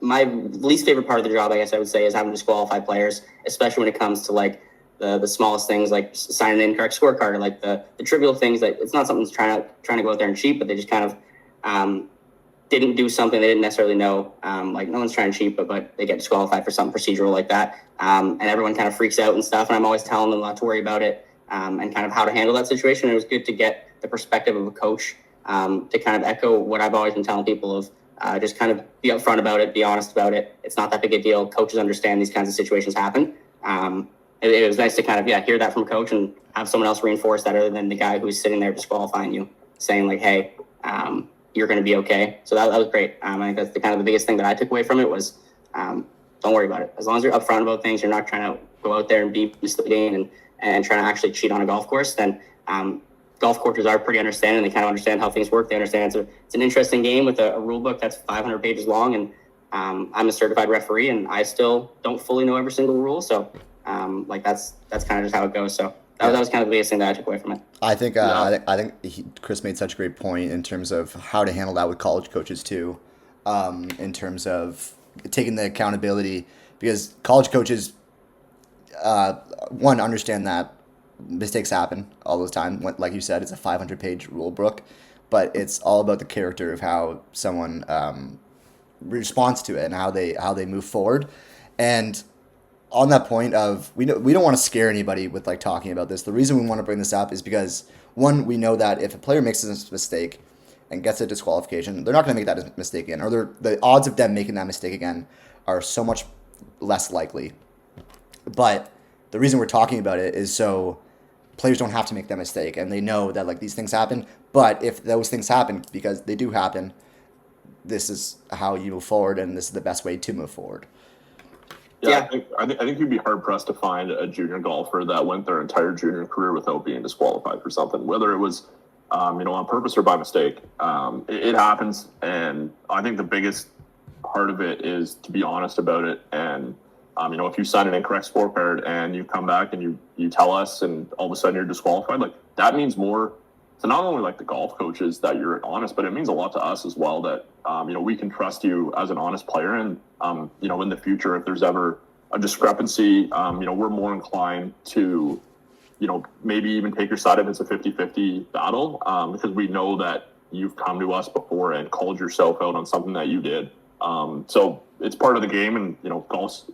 my least favorite part of the job, I guess I would say, is having to disqualify players, especially when it comes to like the smallest things, like signing an incorrect scorecard, or like the trivial things that it's not something that's trying to go out there and cheat, but they just kind of didn't do something they didn't necessarily know. Like no one's trying to cheat, but they get disqualified for something procedural like that. And everyone kind of freaks out and stuff. And I'm always telling them not to worry about it and kind of how to handle that situation. It was good to get the perspective of a coach to kind of echo what I've always been telling people of just kind of be upfront about it, be honest about it. It's not that big a deal. Coaches understand these kinds of situations happen. It was nice to kind of hear that from a coach and have someone else reinforce that other than the guy who's sitting there disqualifying you, saying like, hey, you're going to be okay. So that was great. I think that's the biggest thing that I took away from it was don't worry about it. As long as you're upfront about things, you're not trying to go out there and be misleading and trying to actually cheat on a golf course, then golf courses are pretty understanding. They kind of understand how things work. They understand it's an interesting game with a rule book that's 500 pages long. And I'm a certified referee and I still don't fully know every single rule. So that's kind of just how it goes. So that was kind of the biggest thing that I took away from it. I think Chris made such a great point in terms of how to handle that with college coaches too, in terms of taking the accountability, because college coaches, one, understand that mistakes happen all the time. Like you said, it's a 500-page rule book, but it's all about the character of how someone responds to it and how they move forward. And on that point of we don't want to scare anybody with like talking about this. The reason we want to bring this up is because, one, we know that if a player makes a mistake and gets a disqualification, they're not going to make that mistake again, or the odds of them making that mistake again are so much less likely. But the reason we're talking about it is so players don't have to make that mistake, and they know that like these things happen. But if those things happen, because they do happen, this is how you move forward, and this is the best way to move forward. Yeah, I think you'd be hard pressed to find a junior golfer that went their entire junior career without being disqualified for something, whether it was on purpose or by mistake. It happens, and I think the biggest part of it is to be honest about it. And if you sign an incorrect scorecard and you come back and you tell us, and all of a sudden you're disqualified, like that means more to not only like the golf coaches that you're honest, but it means a lot to us as well that we can trust you as an honest player. And in the future, if there's ever a discrepancy, we're more inclined to maybe even take your side if it's a 50-50 battle, because we know that you've come to us before and called yourself out on something that you did. So it's part of the game, and golf's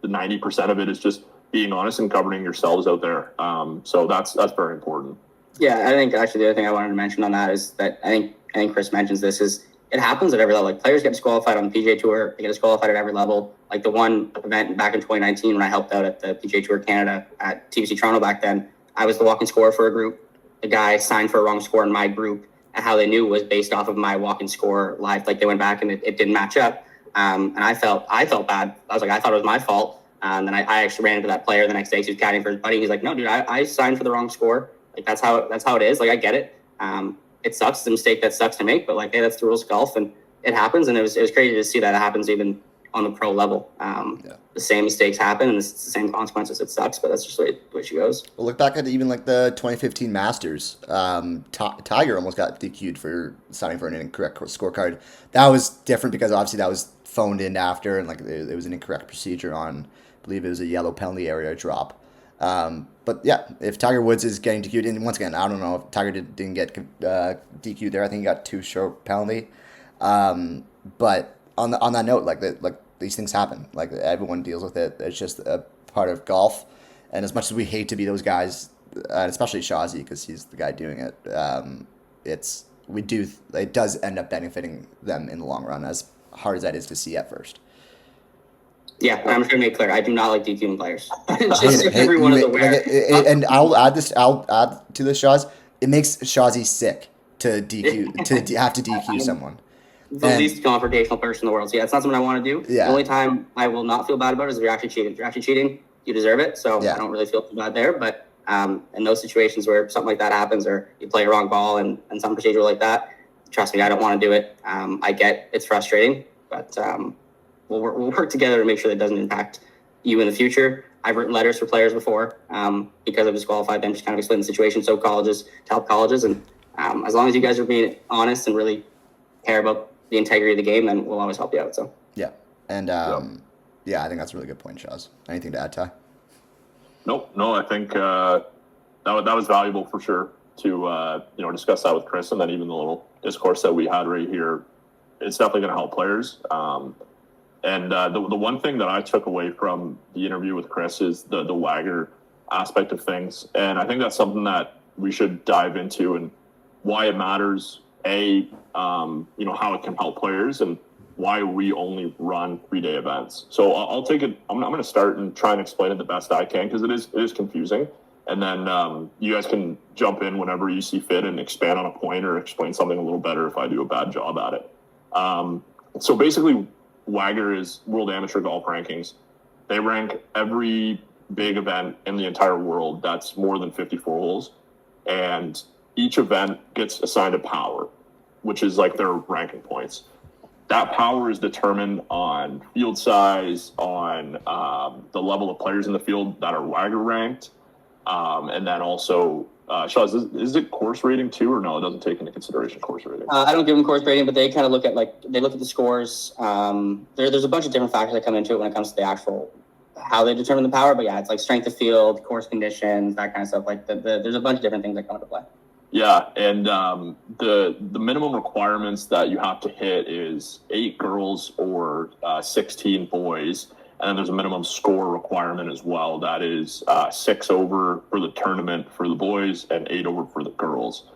the 90% of it is just being honest and governing yourselves out there. So that's very important. Yeah, I think actually the other thing I wanted to mention on that is that I think Chris mentions this is it happens at every level. Like players get disqualified on the PGA Tour, they get disqualified at every level. Like the one event back in 2019 when I helped out at the PGA Tour Canada at TBC Toronto back then, I was the walk-in scorer for a group. The guy signed for a wrong score in my group, and how they knew was based off of my walk-in score live. Like they went back and it didn't match up. And I felt bad. I was like, I thought it was my fault. And then I actually ran into that player the next day. He was caddying for his buddy. He's like, no, dude, I signed for the wrong score. Like that's how it is. Like I get it. It sucks. It's a mistake that sucks to make, but like, hey, that's the rules of golf, and it happens. And it was crazy to see that it happens even on the pro level. The same mistakes happen, and it's the same consequences. It sucks, but that's just the way she goes. Well, look back at even like the 2015 Masters. Tiger almost got DQ'd for signing for an incorrect scorecard. That was different because obviously that was phoned in after, and like it was an incorrect procedure on, I believe it was a yellow penalty area drop. But yeah, if Tiger Woods is getting DQ'd, and once again, I don't know if Tiger didn't get DQ'd there. I think he got 2-stroke penalty. But on that note, like these things happen. Like everyone deals with it. It's just a part of golf. And as much as we hate to be those guys, and especially Shawzy because he's the guy doing it, it does end up benefiting them in the long run, as hard as that is to see at first. Yeah, I'm just going to make clear, I do not like DQing players. Just if everyone is aware. And I'll add to this, Shawz. It makes Shawzy sick to DQ to have to DQ someone. The least confrontational person in the world. So yeah, it's not something I want to do. Yeah. The only time I will not feel bad about it is if you're actually cheating. If you're actually cheating, you deserve it. So yeah. I don't really feel too bad there. But in those situations where something like that happens, or you play a wrong ball and some procedure like that, trust me, I don't want to do it. I get it's frustrating. but we'll work together to make sure that doesn't impact you in the future. I've written letters for players before because I've disqualified them to kind of explain the situation to help colleges. And as long as you guys are being honest and really care about the integrity of the game, then we'll always help you out. So Yeah. And yeah, I think that's a really good point, Shawz. Anything to add, Ty? Nope. No, I think that was valuable for sure to discuss that with Chris, and then even the little discourse that we had right here. It's definitely going to help players. And the one thing that I took away from the interview with Chris is the WAGR aspect of things, and I think that's something that we should dive into and why it matters. How it can help players and why we only run 3-day events. So I'll take it. I'm going to start and try and explain it the best I can because it is confusing. And then you guys can jump in whenever you see fit and expand on a point or explain something a little better if I do a bad job at it. So basically, WAGR is World Amateur Golf Rankings. They rank every big event in the entire world that's more than 54 holes. And each event gets assigned a power, which is like their ranking points. That power is determined on field size, on the level of players in the field that are WAGR ranked, and then also, Shawz, is it course rating too, or no? It doesn't take into consideration course rating. I don't give them course rating, but they kind of look at the scores. There's a bunch of different factors that come into it when it comes to the actual how they determine the power. But yeah, it's like strength of field, course conditions, that kind of stuff. Like there's a bunch of different things that come into play. Yeah, and the minimum requirements that you have to hit is 8 girls or 16 boys, and then there's a minimum score requirement as well. That is 6 over for the tournament for the boys and 8 over for the girls.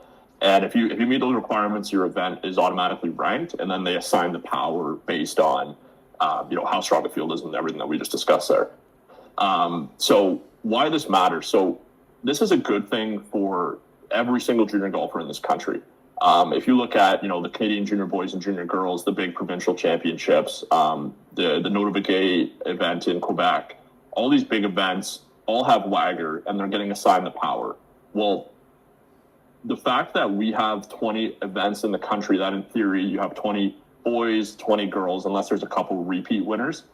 And if you meet those requirements, your event is automatically ranked, and then they assign the power based on how strong the field is and everything that we just discussed there. So why this matters? So this is a good thing for every single junior golfer in this country. If you look at, the Canadian junior boys and junior girls, the big provincial championships, the Notabilité event in Quebec, all these big events all have WAGR and they're getting assigned the power. Well, the fact that we have 20 events in the country, that in theory you have 20 boys, 20 girls, unless there's a couple repeat winners,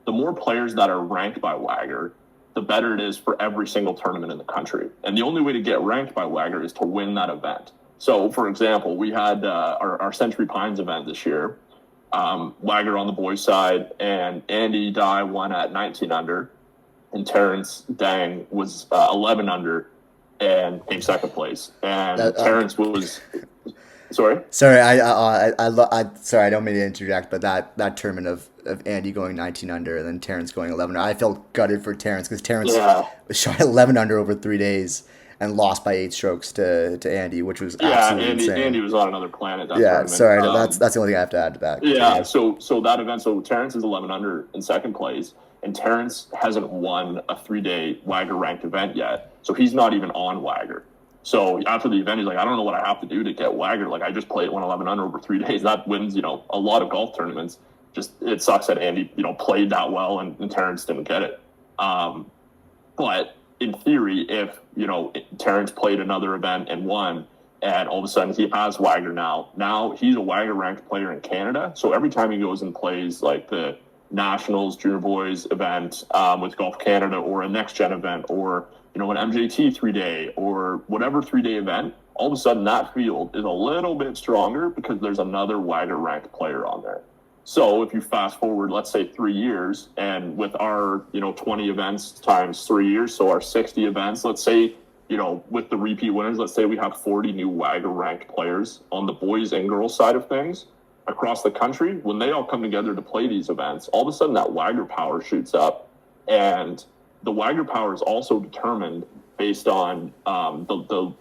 the more players that are ranked by WAGR, the better it is for every single tournament in the country. And the only way to get ranked by WAGR is to win that event. So, for example, we had our Century Pines event this year, WAGR on the boys' side, and Andy Dye won at 19 under, and Terrence Dang was 11 under and came second place. And Terrence was... Sorry? Sorry, sorry, I don't mean to interject, but that tournament of Andy going 19 under and then Terrence going 11 under, I felt gutted for Terrence because Terrence shot 11 under over 3 days and lost by 8 strokes to Andy, which was absolutely insane. Andy was on another planet. Sorry, that's the only thing I have to add to that. Yeah, so that event, so Terrence is 11 under in second place, and Terrence hasn't won a 3-day WAGR ranked event yet, so he's not even on WAGR. So after the event, he's like, I don't know what I have to do to get WAGR. Like, I just played 11 under over 3 days. That wins, a lot of golf tournaments. Just, it sucks that Andy, played that well and Terrence didn't get it. But in theory, if, Terrence played another event and won, and all of a sudden he has WAGR now he's a WAGR ranked player in Canada. So every time he goes and plays like the Nationals Junior Boys event with Golf Canada, or a Next Gen event, or an MJT 3-day or whatever 3-day event, all of a sudden that field is a little bit stronger because there's another WAGR ranked player on there. So if you fast forward, let's say 3 years, and with our 20 events times 3 years, so our 60 events, let's say with the repeat winners, let's say we have 40 new WAGR ranked players on the boys and girls side of things across the country. When they all come together to play these events, all of a sudden that WAGR power shoots up, and the WAGR power is also determined based on the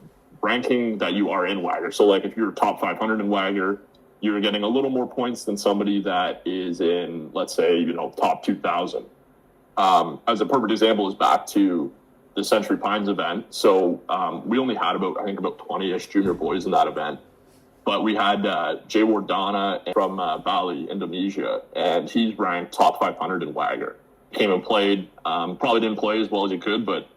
ranking that you are in WAGR. So like if you're top 500 in WAGR, you're getting a little more points than somebody that is in, let's say, top 2,000. As a perfect example is back to the Century Pines event. So we only had about 20-ish junior boys in that event. But we had Jay Wardana from Bali, Indonesia, and he's ranked top 500 in WAGR. Came and played, probably didn't play as well as he could, but,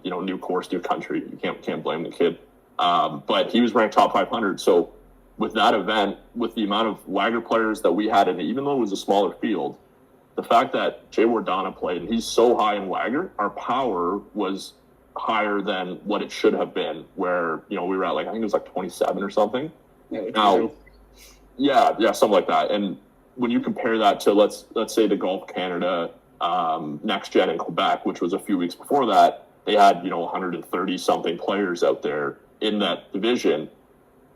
new course, new country. You can't blame the kid. But he was ranked top 500. So with that event, with the amount of WAGR players that we had, and even though it was a smaller field, the fact that Jay Wardana played, and he's so high in WAGR, our power was higher than what it should have been, where, we were at I think it was 27 or something. Now, yeah, something like that. And when you compare that to, let's say the Golf Canada Next Gen in Quebec, which was a few weeks before that, they had, 130 something players out there in that division.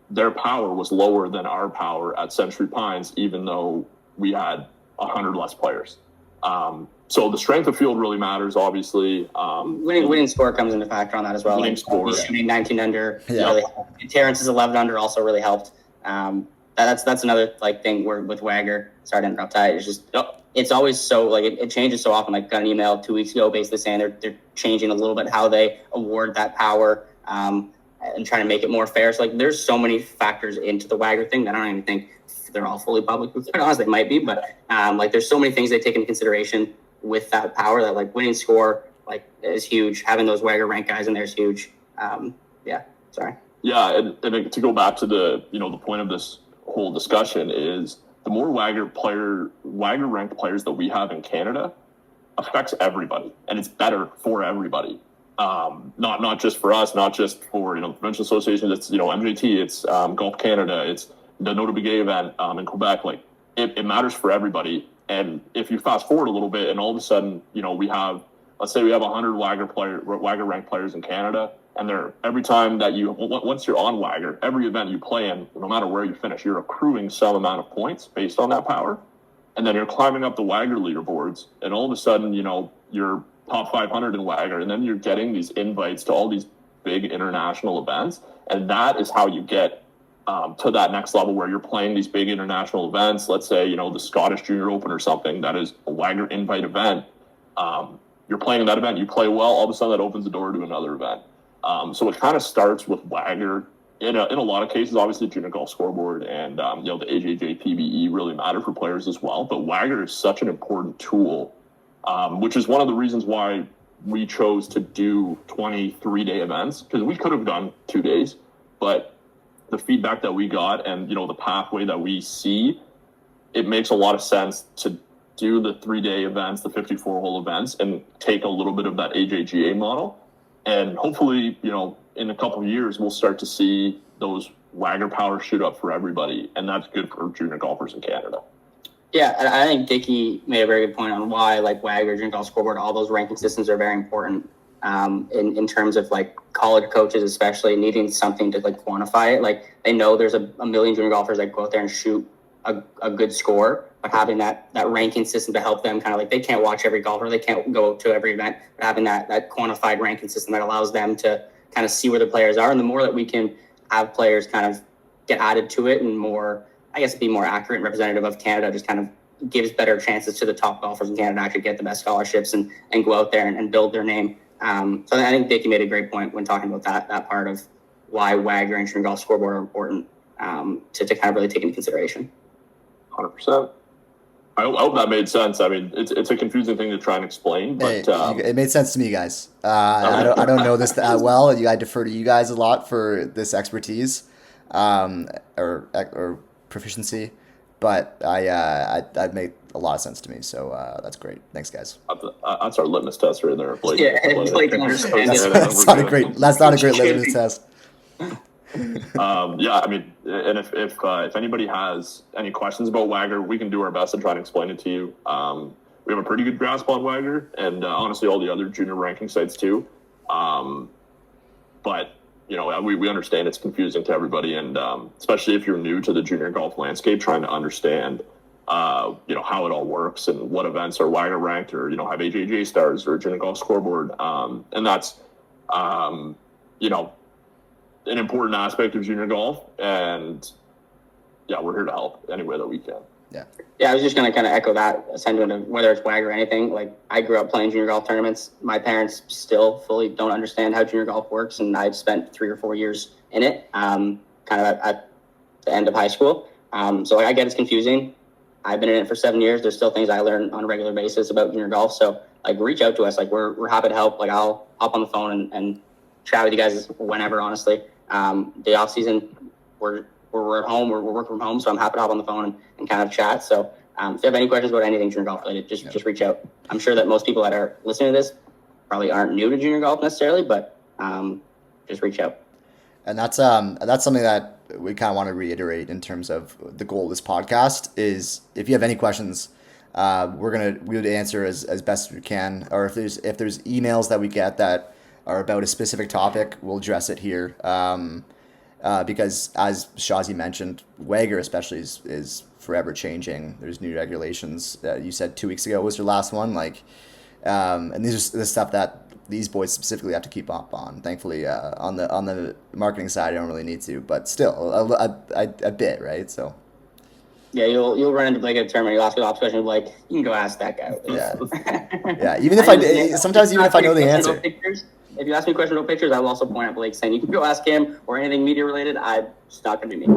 Their power was lower than our power at Century Pines, even though we had 100 less players. So the strength of field really matters, obviously. Winning score comes into factor on that as well. Winning score, shooting 19 under Yeah. really helped. Terrence's 11 under also really helped. That's another thing where with WAGR. Sorry to interrupt. It's just it's always so it changes so often. Got an email 2 weeks ago basically saying they're changing a little bit how they award that power and trying to make it more fair. So there's so many factors into the WAGR thing that I don't even think they're all fully public. Quite honest, they might be, but there's so many things they take into consideration with that power that winning score is huge. Having those WAGR rank guys in there is huge. Sorry. Yeah, and to go back to the the point of this whole discussion is the more WAGR ranked players that we have in Canada affects everybody, and it's better for everybody. Not just for us, not just for the provincial associations. It's MJT, it's Golf Canada, it's the Nota B'Gay event in Quebec. It matters for everybody. And if you fast forward a little bit, and all of a sudden we have, let's say we have 100 WAGR ranked players in Canada, and every time that once you're on WAGR, every event you play in, no matter where you finish, you're accruing some amount of points based on that power. And then you're climbing up the WAGR leaderboards, and all of a sudden, you're top 500 in WAGR, and then you're getting these invites to all these big international events. And that is how you get to that next level where you're playing these big international events. Let's say, the Scottish Junior Open or something, that is a WAGR invite event. You're playing in that event, you play well, all of a sudden that opens the door to another event. So it kind of starts with WAGR. In a lot of cases, obviously, Junior Golf Scoreboard and the AJJ PBE really matter for players as well. But WAGR is such an important tool, which is one of the reasons why we chose to do 23-day events, because we could have done 2 days, but the feedback that we got and the pathway that we see, it makes a lot of sense to do the 3-day events, the 54-hole events, and take a little bit of that AJGA model. And hopefully, in a couple of years, we'll start to see those WAGR powers shoot up for everybody, and that's good for junior golfers in Canada. Yeah, and I think Dickie made a very good point on why WAGR, Junior Golf Scoreboard, all those ranking systems are very important in terms of college coaches, especially needing something to quantify it. They know there's a million junior golfers that go out there and shoot a good score, but having that ranking system to help them they can't watch every golfer, they can't go to every event, but having that quantified ranking system that allows them to kind of see where the players are. And the more that we can have players kind of get added to it and more, I guess, be more accurate and representative of Canada, just kind of gives better chances to the top golfers in Canada to actually get the best scholarships and go out there and build their name. So I think Dickie made a great point when talking about that part of why WAGR and Junior Golf Scoreboard are important to kind of really take into consideration. 100%. I hope that made sense. I mean, it's a confusing thing to try and explain, but it made sense to me, guys. I don't know this that well. I defer to you guys a lot for this expertise or proficiency, but that made a lot of sense to me. So that's great. Thanks, guys. That's our litmus test right there. Blake. Yeah, Blake can understand. That's not a great litmus test. Yeah, I mean, and if anybody has any questions about WAGR, we can do our best to try and explain it to you. We have a pretty good grasp on WAGR, and honestly, all the other junior ranking sites too. But we understand it's confusing to everybody, and especially if you're new to the junior golf landscape, trying to understand, how it all works and what events are WAGR ranked, or have AJJ stars or Junior Golf Scoreboard, and that's an important aspect of junior golf, and we're here to help any way that we can. I was just going to kind of echo that sentiment of whether it's WAGR or anything. I grew up playing junior golf tournaments. My parents still fully don't understand how junior golf works, and I've spent 3 or 4 years in it, kind of at the end of high school. So I get it's confusing. I've been in it for 7 years. There's still things I learn on a regular basis about junior golf. So reach out to us. We're happy to help. I'll hop on the phone and chat with you guys whenever, honestly. The off season, we're we're at home, we're working from home, so I'm happy to hop on the phone and kind of chat. So if you have any questions about anything junior golf related, just reach out. I'm sure that most people that are listening to this probably aren't new to junior golf necessarily, but just reach out. And that's something that we kind of want to reiterate in terms of the goal of this podcast is if you have any questions, we would answer as best as we can, or if there's emails that we get that are about a specific topic, we'll address it here. Because as Shawz mentioned, WAGR especially is forever changing. There's new regulations. You said 2 weeks ago was your last one, and these are the stuff that these boys specifically have to keep up on. Thankfully, on the marketing side, I don't really need to, but still a bit, right? So. Yeah, you'll run into Blake at a tournament. You'll ask an ops question, like you can go ask that guy. Yeah, yeah. Even if I know the answer. If you ask me a question about pictures, I will also point out Blake saying you can go ask him or anything media related. It's not going to be me.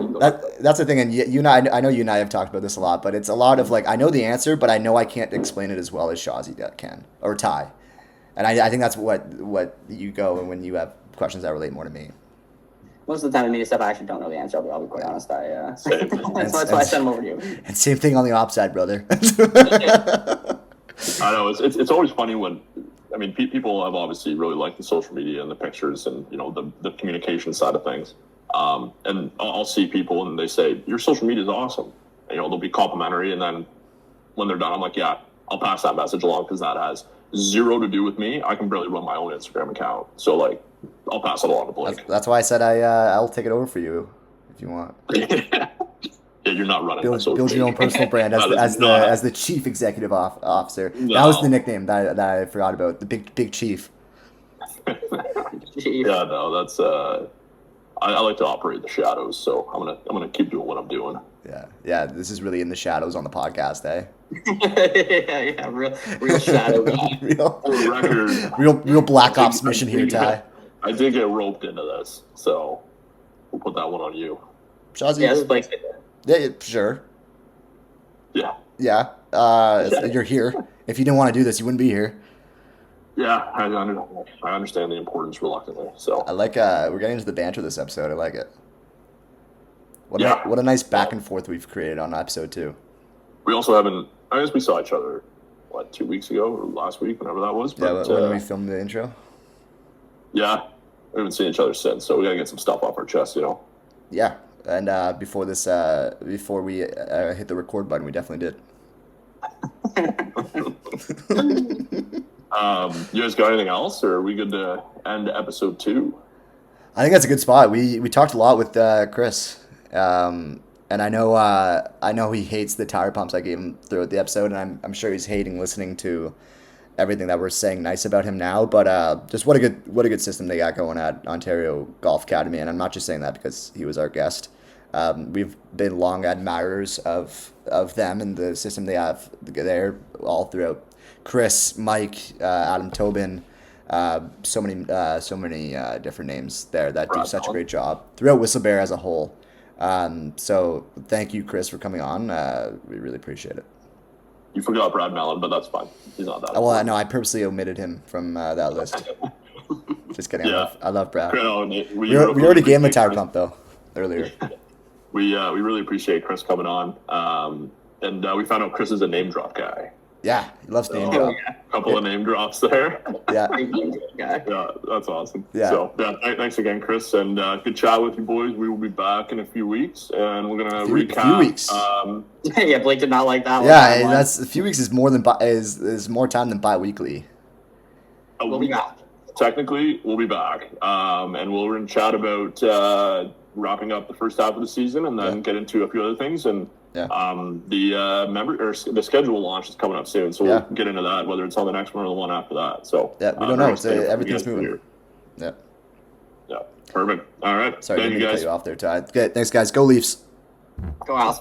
That's the thing, and you and I know you and I have talked about this a lot, but it's a lot of like I know the answer, but I know I can't explain it as well as Shawz can or Ty, and I think that's what you go and when you have questions that relate more to me. Most of the time, in media stuff, I actually don't know the answer. I'll be quite honest. That's why I send them over to you. And same thing on the ops side, brother. I know it's always funny when. I mean, people have obviously really liked the social media and the pictures and, the communication side of things. And I'll see people and they say, your social media is awesome. And, they'll be complimentary. And then when they're done, I'm like, yeah, I'll pass that message along because that has zero to do with me. I can barely run my own Instagram account. So, I'll pass it along to Blake. That's why I said I'll take it over for you if you want. Yeah, you're not running. Build your own personal brand as the chief executive officer. No. That was the nickname that I forgot about. The big chief. Yeah, no, that's I like to operate the shadows, so I'm gonna keep doing what I'm doing. Yeah. This is really in the shadows on the podcast, eh? yeah, real shadow guy. real Black Ops mission here, Ty. I did get roped into this, so we'll put that one on you. Shawz, yeah, this is Blake. Yeah, sure. Yeah. Yeah. You're here. If you didn't want to do this, you wouldn't be here. Yeah, I understand the importance reluctantly. So I like we're getting into the banter this episode. I like it. What a nice back and forth we've created on episode 2. We also haven't. I guess we saw each other 2 weeks ago or last week, whenever that was. But, when we filmed the intro. Yeah, we haven't seen each other since, so we gotta get some stuff off our chest, Yeah. And before we hit the record button, we definitely did. You guys got anything else, or are we good to end episode 2? I think that's a good spot. We talked a lot with Chris, and I know he hates the tire pumps I gave him throughout the episode, and I'm sure he's hating listening to everything that we're saying nice about him now. But just what a good system they got going at Ontario Golf Academy, and I'm not just saying that because he was our guest. We've been long admirers of them and the system they have there all throughout. Chris, Mike, Adam Tobin, so many different names there that do such a great job throughout Whistlebear as a whole. So thank you, Chris, for coming on. We really appreciate it. You forgot Brad Mellon, but that's fine. He's not that. Well, no, I purposely omitted him from that list. Just kidding. Yeah. I love Brad. We already gave him a tire pump though earlier. We really appreciate Chris coming on, and we found out Chris is a name drop guy. Yeah, he loves name drop. A couple of name drops there. Yeah. Yeah, that's awesome. Yeah. So thanks again, Chris, and good chat with you boys. We will be back in a few weeks, and we're gonna recap. A few weeks. Yeah, Blake did not like that one. Yeah, that's a few weeks is more than is more time than bi-weekly. We'll be back. Technically, we'll be back, and we're gonna chat about wrapping up the first half of the season, and then get into a few other things. And the schedule launch is coming up soon, so we'll get into that, whether it's on the next one or the one after that. So we don't know. Everything's moving. Yeah. Yeah. Perfect. All right. Sorry, didn't mean to cut you off there, Ty. Okay, thanks, guys. Go Leafs. Go Owls.